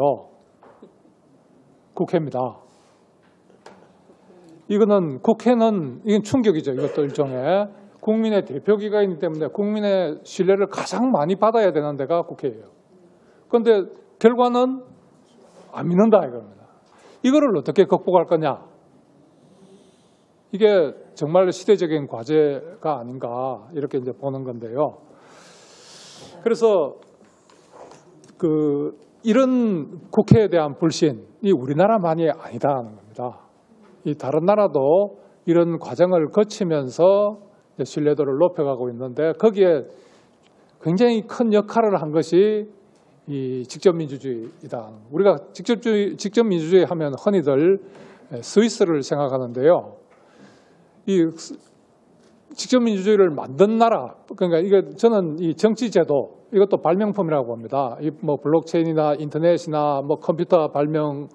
국회입니다. 이건 충격이죠. 이것도 일종의 국민의 대표기관이기 때문에 국민의 신뢰를 가장 많이 받아야 되는 데가 국회예요. 그런데 결과는 안 믿는다 이겁니다. 이거를 어떻게 극복할 거냐? 이게 정말 시대적인 과제가 아닌가 이렇게 이제 보는 건데요. 그래서 이런 국회에 대한 불신이 우리나라만이 아니다는 겁니다. 이 다른 나라도 이런 과정을 거치면서 신뢰도를 높여가고 있는데 거기에 굉장히 큰 역할을 한 것이 이 직접민주주의이다. 우리가 직접민주주의 하면 흔히들 스위스를 생각하는데요. 이 직접민주주의를 만든 나라, 그러니까 이게 저는 이 정치제도 이것도 발명품이라고 봅니다. 이 뭐 블록체인이나 인터넷이나 뭐 컴퓨터 발명과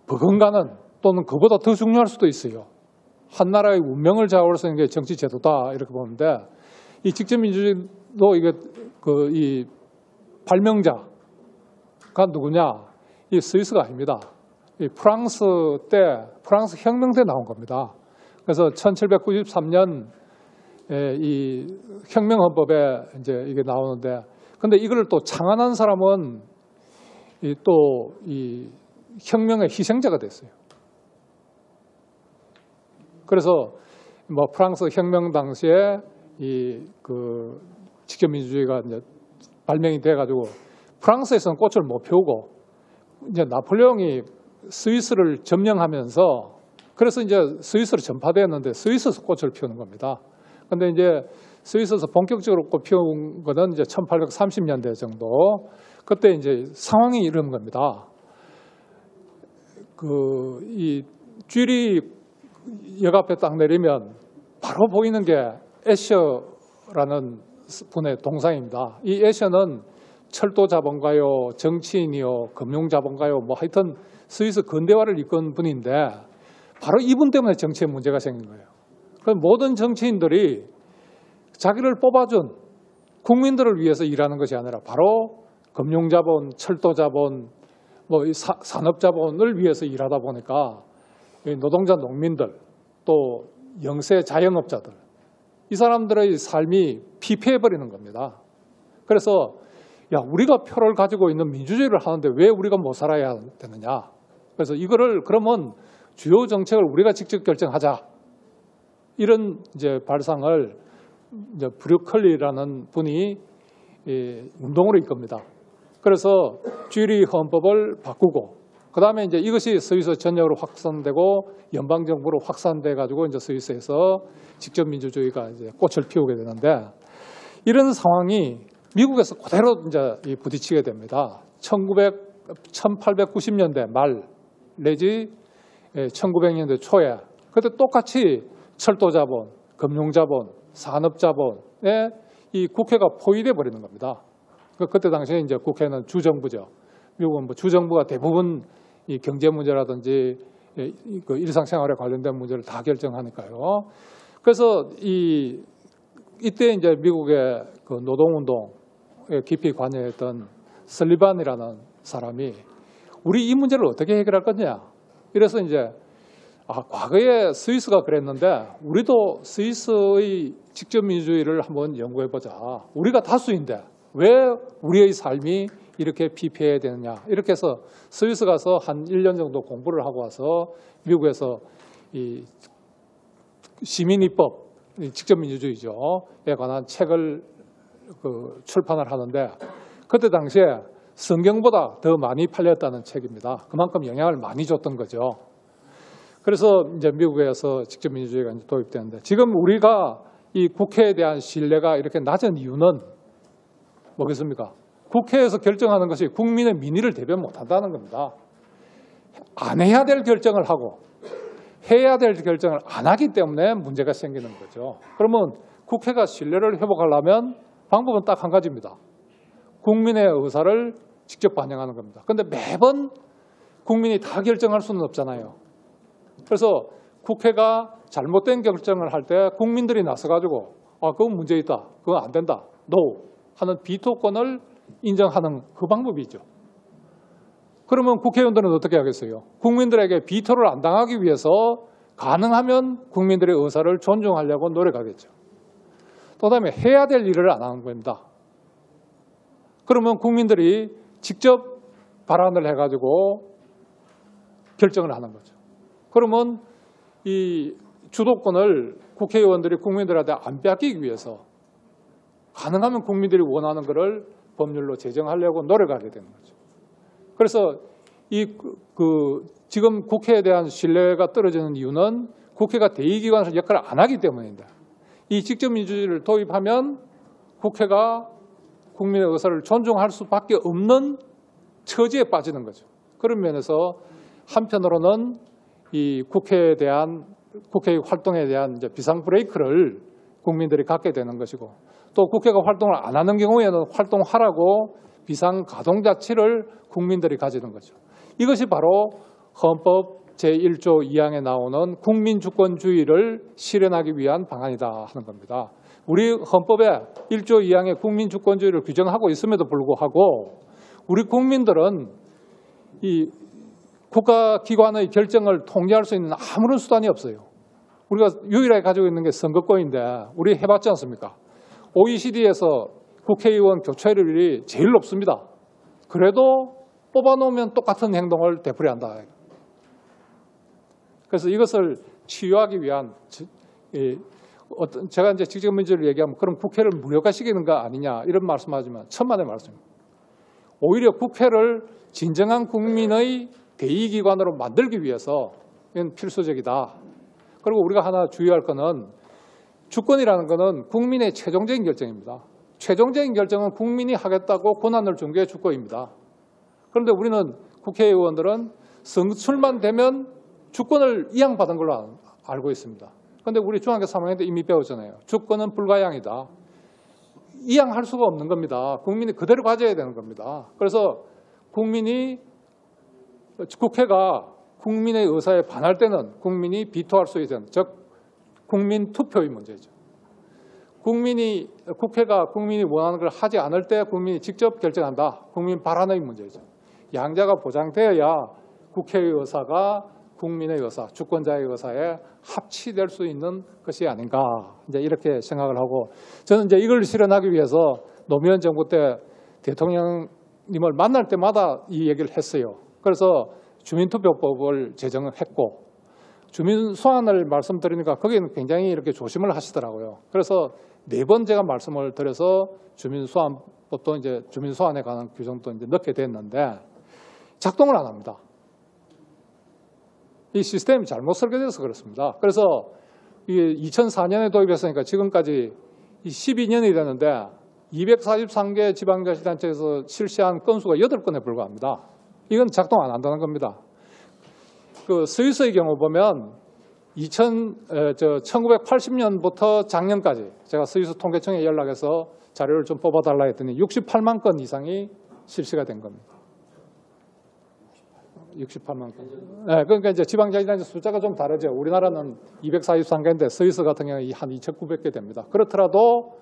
버금가는 또는 그보다 더 중요할 수도 있어요. 한 나라의 운명을 좌우할 수 있는 게 정치제도다 이렇게 보는데 이 직접민주주의도 이게 이 발명자가 누구냐? 이 스위스가 아닙니다. 이 프랑스 혁명 때 나온 겁니다. 그래서 1793년 이 혁명헌법에 이제 이게 나오는데, 근데 이걸 또 창안한 사람은 또 이 혁명의 희생자가 됐어요. 그래서 뭐 프랑스 혁명 당시에 직접민주주의가 이제 발명이 돼가지고 프랑스에서는 꽃을 못 피우고 이제 나폴레옹이 스위스를 점령하면서 그래서 이제 스위스로 전파되었는데 스위스에서 꽃을 피우는 겁니다. 근데 이제 스위스에서 본격적으로 꽃 피운 거는 이제 1830년대 정도. 그때 이제 상황이 이런 겁니다. 이 쥐리 역 앞에 딱 내리면 바로 보이는 게 애셔라는 분의 동상입니다. 이 애셔는 철도 자본가요, 정치인이요, 금융 자본가요, 뭐 하여튼 스위스 근대화를 이끈 분인데 바로 이분 때문에 정치에 문제가 생긴 거예요. 그럼 모든 정치인들이 자기를 뽑아준 국민들을 위해서 일하는 것이 아니라 바로 금융자본, 철도자본, 뭐 산업자본을 위해서 일하다 보니까 노동자, 농민들, 또 영세 자영업자들 이 사람들의 삶이 피폐해버리는 겁니다. 그래서 우리가 표를 가지고 있는 민주주의를 하는데 왜 우리가 못 살아야 되느냐. 그래서 이거를 그러면 주요 정책을 우리가 직접 결정하자. 이런 이제 발상을 이제 브류클리라는 분이 운동으로 이끕니다. 그래서 쥐리 헌법을 바꾸고 그 다음에 이제 이것이 스위스 전역으로 확산되고 연방정부로 확산돼 가지고 이제 스위스에서 직접 민주주의가 이제 꽃을 피우게 되는데 이런 상황이 미국에서 그대로 이제 부딪히게 됩니다. 1890년대 말 내지 1900년대 초에 그때 똑같이 철도자본, 금융자본, 산업자본에 이 국회가 포위돼 버리는 겁니다. 그때 당시에 이제 국회는 주정부죠. 미국은 뭐 주정부가 대부분 이 경제 문제라든지 그 일상생활에 관련된 문제를 다 결정하니까요. 그래서 이때 이제 미국의 그 노동운동에 깊이 관여했던 설리반이라는 사람이 우리 이 문제를 어떻게 해결할 거냐. 이래서 이제 과거에 스위스가 그랬는데 우리도 스위스의 직접민주주의를 한번 연구해보자. 우리가 다수인데 왜 우리의 삶이 이렇게 피폐해야 되느냐. 이렇게 해서 스위스 가서 한 1년 정도 공부를 하고 와서 미국에서 이 시민입법, 직접민주주의죠에 관한 책을 출판을 하는데 그때 당시에 성경보다 더 많이 팔렸다는 책입니다. 그만큼 영향을 많이 줬던 거죠. 그래서 이제 미국에서 직접민주주의가 이제 도입되는데 지금 우리가 이 국회에 대한 신뢰가 이렇게 낮은 이유는 뭐겠습니까? 국회에서 결정하는 것이 국민의 민의를 대변 못한다는 겁니다. 안 해야 될 결정을 하고 해야 될 결정을 안 하기 때문에 문제가 생기는 거죠. 그러면 국회가 신뢰를 회복하려면 방법은 딱 한 가지입니다. 국민의 의사를 직접 반영하는 겁니다. 그런데 매번 국민이 다 결정할 수는 없잖아요. 그래서 국회가 잘못된 결정을 할 때 국민들이 나서가지고 그건 문제 있다. 그건 안 된다. NO 하는 비토권을 인정하는 그 방법이죠. 그러면 국회의원들은 어떻게 하겠어요? 국민들에게 비토를 안 당하기 위해서 가능하면 국민들의 의사를 존중하려고 노력하겠죠. 또 다음에 해야 될 일을 안 하는 겁니다. 그러면 국민들이 직접 발언을 해가지고 결정을 하는 거죠. 그러면 이 주도권을 국회의원들이 국민들한테 안 빼앗기기 위해서 가능하면 국민들이 원하는 것을 법률로 제정하려고 노력하게 되는 거죠. 그래서 지금 국회에 대한 신뢰가 떨어지는 이유는 국회가 대의기관에서 역할을 안 하기 때문입니다. 이 직접민주주의를 도입하면 국회가 국민의 의사를 존중할 수밖에 없는 처지에 빠지는 거죠. 그런 면에서 한편으로는 이 국회의 활동에 대한 이제 비상 브레이크를 국민들이 갖게 되는 것이고, 또 국회가 활동을 안 하는 경우에는 활동하라고 비상 가동 자치를 국민들이 가지는 거죠. 이것이 바로 헌법 제1조 2항에 나오는 국민주권주의를 실현하기 위한 방안이다 하는 겁니다. 우리 헌법에 1조 2항에 국민주권주의를 규정하고 있음에도 불구하고 우리 국민들은 이 국가기관의 결정을 통제할 수 있는 아무런 수단이 없어요. 우리가 유일하게 가지고 있는 게 선거권인데 우리 해봤지 않습니까? OECD에서 국회의원 교체율이 제일 높습니다. 그래도 뽑아놓으면 똑같은 행동을 되풀이한다. 그래서 이것을 치유하기 위한 제가 이제 직접민주를 얘기하면 그럼 국회를 무력화시키는 거 아니냐 이런 말씀하지만 천만의 말씀입니다. 오히려 국회를 진정한 국민의 대의기관으로 만들기 위해서 이건 필수적이다. 그리고 우리가 하나 주의할 거는 주권이라는 것은 국민의 최종적인 결정입니다. 최종적인 결정은 국민이 하겠다고 권한을 준 게 주권입니다. 그런데 우리는 국회의원들은 선출만 되면 주권을 이양받은 걸로 알고 있습니다. 그런데 우리 중학교 3학년 때 이미 배웠잖아요. 주권은 불가양이다. 이양할 수가 없는 겁니다. 국민이 그대로 가져야 되는 겁니다. 그래서 국회가 국민의 의사에 반할 때는 국민이 비토할 수 있는, 즉 국민 투표의 문제죠. 국회가 국민이 원하는 걸 하지 않을 때 국민이 직접 결정한다. 국민 발언의 문제죠. 양자가 보장되어야 국회의 의사가 국민의 의사, 주권자의 의사에 합치될 수 있는 것이 아닌가. 이제 이렇게 생각을 하고, 저는 이제 이걸 실현하기 위해서 노무현 정부 때 대통령님을 만날 때마다 이 얘기를 했어요. 그래서 주민투표법을 제정을 했고, 주민소환을 말씀드리니까 거기는 굉장히 이렇게 조심을 하시더라고요. 그래서 4번 제가 말씀을 드려서 주민소환법도 이제 주민소환에 관한 규정도 이제 넣게 됐는데 작동을 안 합니다. 이 시스템이 잘못 설계돼서 그렇습니다. 그래서 이게 2004년에 도입했으니까 지금까지 12년이 되는데 243개 지방자치단체에서 실시한 건수가 8건에 불과합니다. 이건 작동 안 한다는 겁니다. 그 스위스의 경우 보면 1980년부터 작년까지 제가 스위스 통계청에 연락해서 자료를 좀 뽑아달라 했더니 68만 건 이상이 실시가 된 겁니다. 68만 건. 네, 그러니까 이제 지방자치단체 숫자가 좀 다르죠. 우리나라는 243개인데 스위스 같은 경우에 한 2,900개 됩니다. 그렇더라도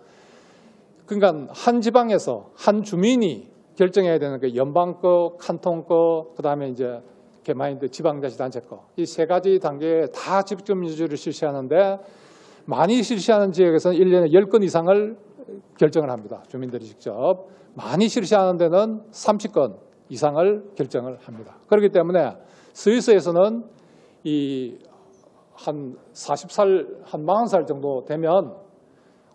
그러니까 한 지방에서 한 주민이 결정해야 되는 게 연방거, 칸톤거, 그다음에 이제 개마인드 지방자치단체 거. 이 3가지 단계에 다 직접민주주의를 실시하는데 많이 실시하는 지역에서는 1년에 10건 이상을 결정을 합니다. 주민들이 직접. 많이 실시하는 데는 30건 이상을 결정을 합니다. 그렇기 때문에 스위스에서는 한 40살, 한 40살 정도 되면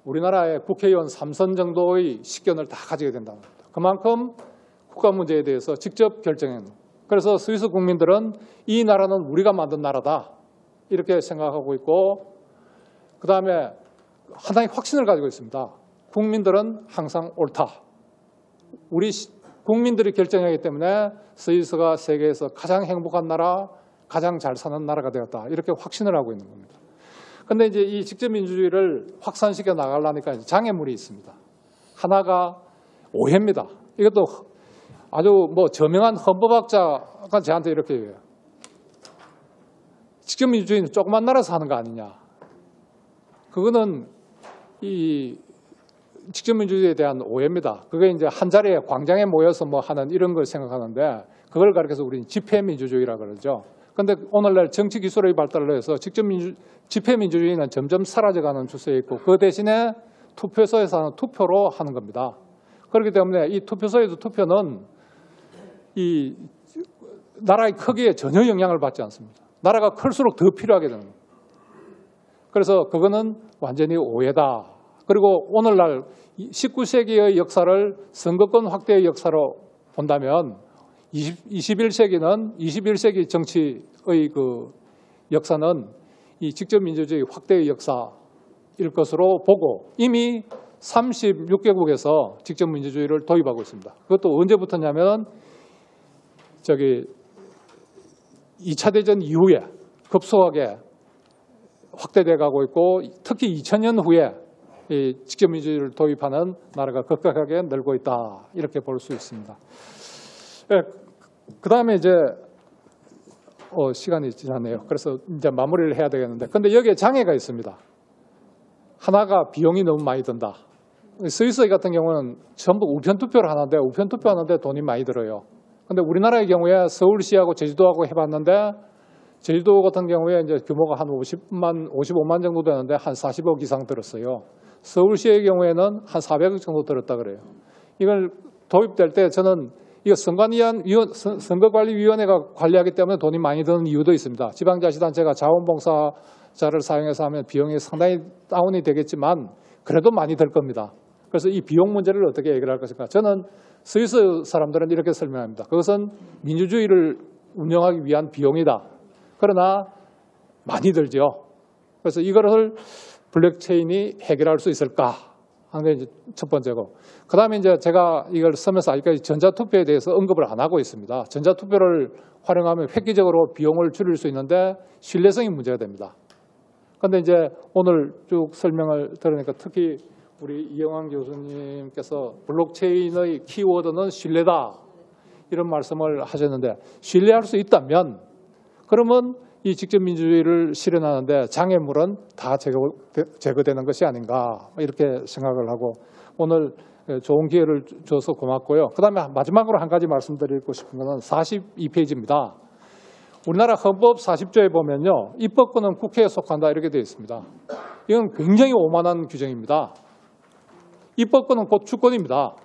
우리나라의 국회의원 3선 정도의 식견을 다 가지게 된다는 겁니다. 그만큼 국가 문제에 대해서 직접 결정하는. 그래서 스위스 국민들은 이 나라는 우리가 만든 나라다 이렇게 생각하고 있고, 그 다음에 하나의 확신을 가지고 있습니다. 국민들은 항상 옳다. 우리 국민들이 결정하기 때문에 스위스가 세계에서 가장 행복한 나라, 가장 잘 사는 나라가 되었다. 이렇게 확신을 하고 있는 겁니다. 그런데 이제 이 직접민주주의를 확산시켜 나가려니까 장애물이 있습니다. 하나가 오해입니다. 이것도 아주 저명한 헌법학자가 저한테 이렇게 얘기해요. 직접민주주의는 조그만 나라에서 하는 거 아니냐. 그거는 이 직접민주주의에 대한 오해입니다. 그게 이제 한 자리에 광장에 모여서 하는 이런 걸 생각하는데 그걸 가리켜서 우리는 집회민주주의라고 그러죠. 그런데 오늘날 정치기술의 발달로 해서 집회민주주의는 점점 사라져가는 추세에 있고 그 대신에 투표소에서 하는 투표로 하는 겁니다. 그렇기 때문에 이 투표소에서 투표는 이 나라의 크기에 전혀 영향을 받지 않습니다. 나라가 클수록 더 필요하게 되는 겁니다. 그래서 그거는 완전히 오해다. 그리고 오늘날 19세기의 역사를 선거권 확대의 역사로 본다면 21세기는 21세기 정치의 그 역사는 이 직접민주주의 확대의 역사일 것으로 보고 이미 36개국에서 직접민주주의를 도입하고 있습니다. 그것도 언제부터냐면 2차 대전 이후에 급속하게 확대돼 가고 있고 특히 2000년 후에 이 직접민주주의를 도입하는 나라가 급격하게 늘고 있다. 이렇게 볼 수 있습니다. 그 다음에 이제 시간이 지났네요. 그래서 이제 마무리를 해야 되겠는데 근데 여기에 장애가 있습니다. 하나가 비용이 너무 많이 든다. 스위스 같은 경우는 전부 우편투표를 하는데 우편투표하는데 돈이 많이 들어요. 근데 우리나라의 경우에 서울시하고 제주도하고 해봤는데 제주도 같은 경우에 이제 규모가 한 55만 정도 되는데 한 40억 이상 들었어요. 서울시의 경우에는 한 400억 정도 들었다 그래요. 이걸 도입될 때 저는 이거 선거관리위원회가 관리하기 때문에 돈이 많이 드는 이유도 있습니다. 지방자치단체가 자원봉사자를 사용해서 하면 비용이 상당히 다운이 되겠지만 그래도 많이 들 겁니다. 그래서 이 비용 문제를 어떻게 해결할 것인가. 저는 스위스 사람들은 이렇게 설명합니다. 그것은 민주주의를 운영하기 위한 비용이다. 그러나 많이 들죠. 그래서 이거를 블록체인이 해결할 수 있을까 하는 게 이제 첫 번째고. 그 다음에 이제 제가 이걸 쓰면서 아직까지 전자투표에 대해서 언급을 안 하고 있습니다. 전자투표를 활용하면 획기적으로 비용을 줄일 수 있는데 신뢰성이 문제가 됩니다. 그런데 이제 오늘 쭉 설명을 들으니까 특히 우리 이영환 교수님께서 블록체인의 키워드는 신뢰다 이런 말씀을 하셨는데 신뢰할 수 있다면 그러면 이 직접민주주의를 실현하는데 장애물은 다 제거되는 것이 아닌가 이렇게 생각을 하고 오늘 좋은 기회를 줘서 고맙고요. 그다음에 마지막으로 한 가지 말씀드리고 싶은 것은 42페이지입니다. 우리나라 헌법 40조에 보면요. 입법권은 국회에 속한다 이렇게 되어 있습니다. 이건 굉장히 오만한 규정입니다. 입법권은 곧 주권입니다.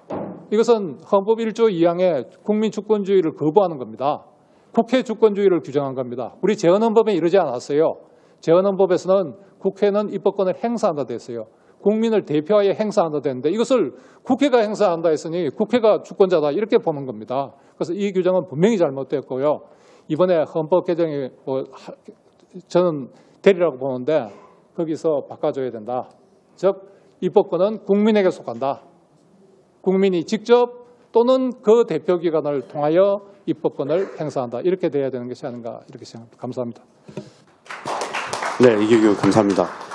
이것은 헌법 1조 2항에 국민주권주의를 거부하는 겁니다. 국회 주권주의를 규정한 겁니다. 우리 재헌헌법에 이러지 않았어요. 재헌헌법에서는 국회는 입법권을 행사한다 됐어요. 국민을 대표하여 행사한다 됐는데 이것을 국회가 행사한다 했으니 국회가 주권자다 이렇게 보는 겁니다. 그래서 이 규정은 분명히 잘못됐고요. 이번에 헌법 개정이 저는 되리라고 보는데 거기서 바꿔줘야 된다. 즉 입법권은 국민에게 속한다. 국민이 직접 또는 그 대표기관을 통하여 입법권을 행사한다. 이렇게 돼야 되는 것이 아닌가 이렇게 생각합니다. 감사합니다. 네, 이규규 감사합니다.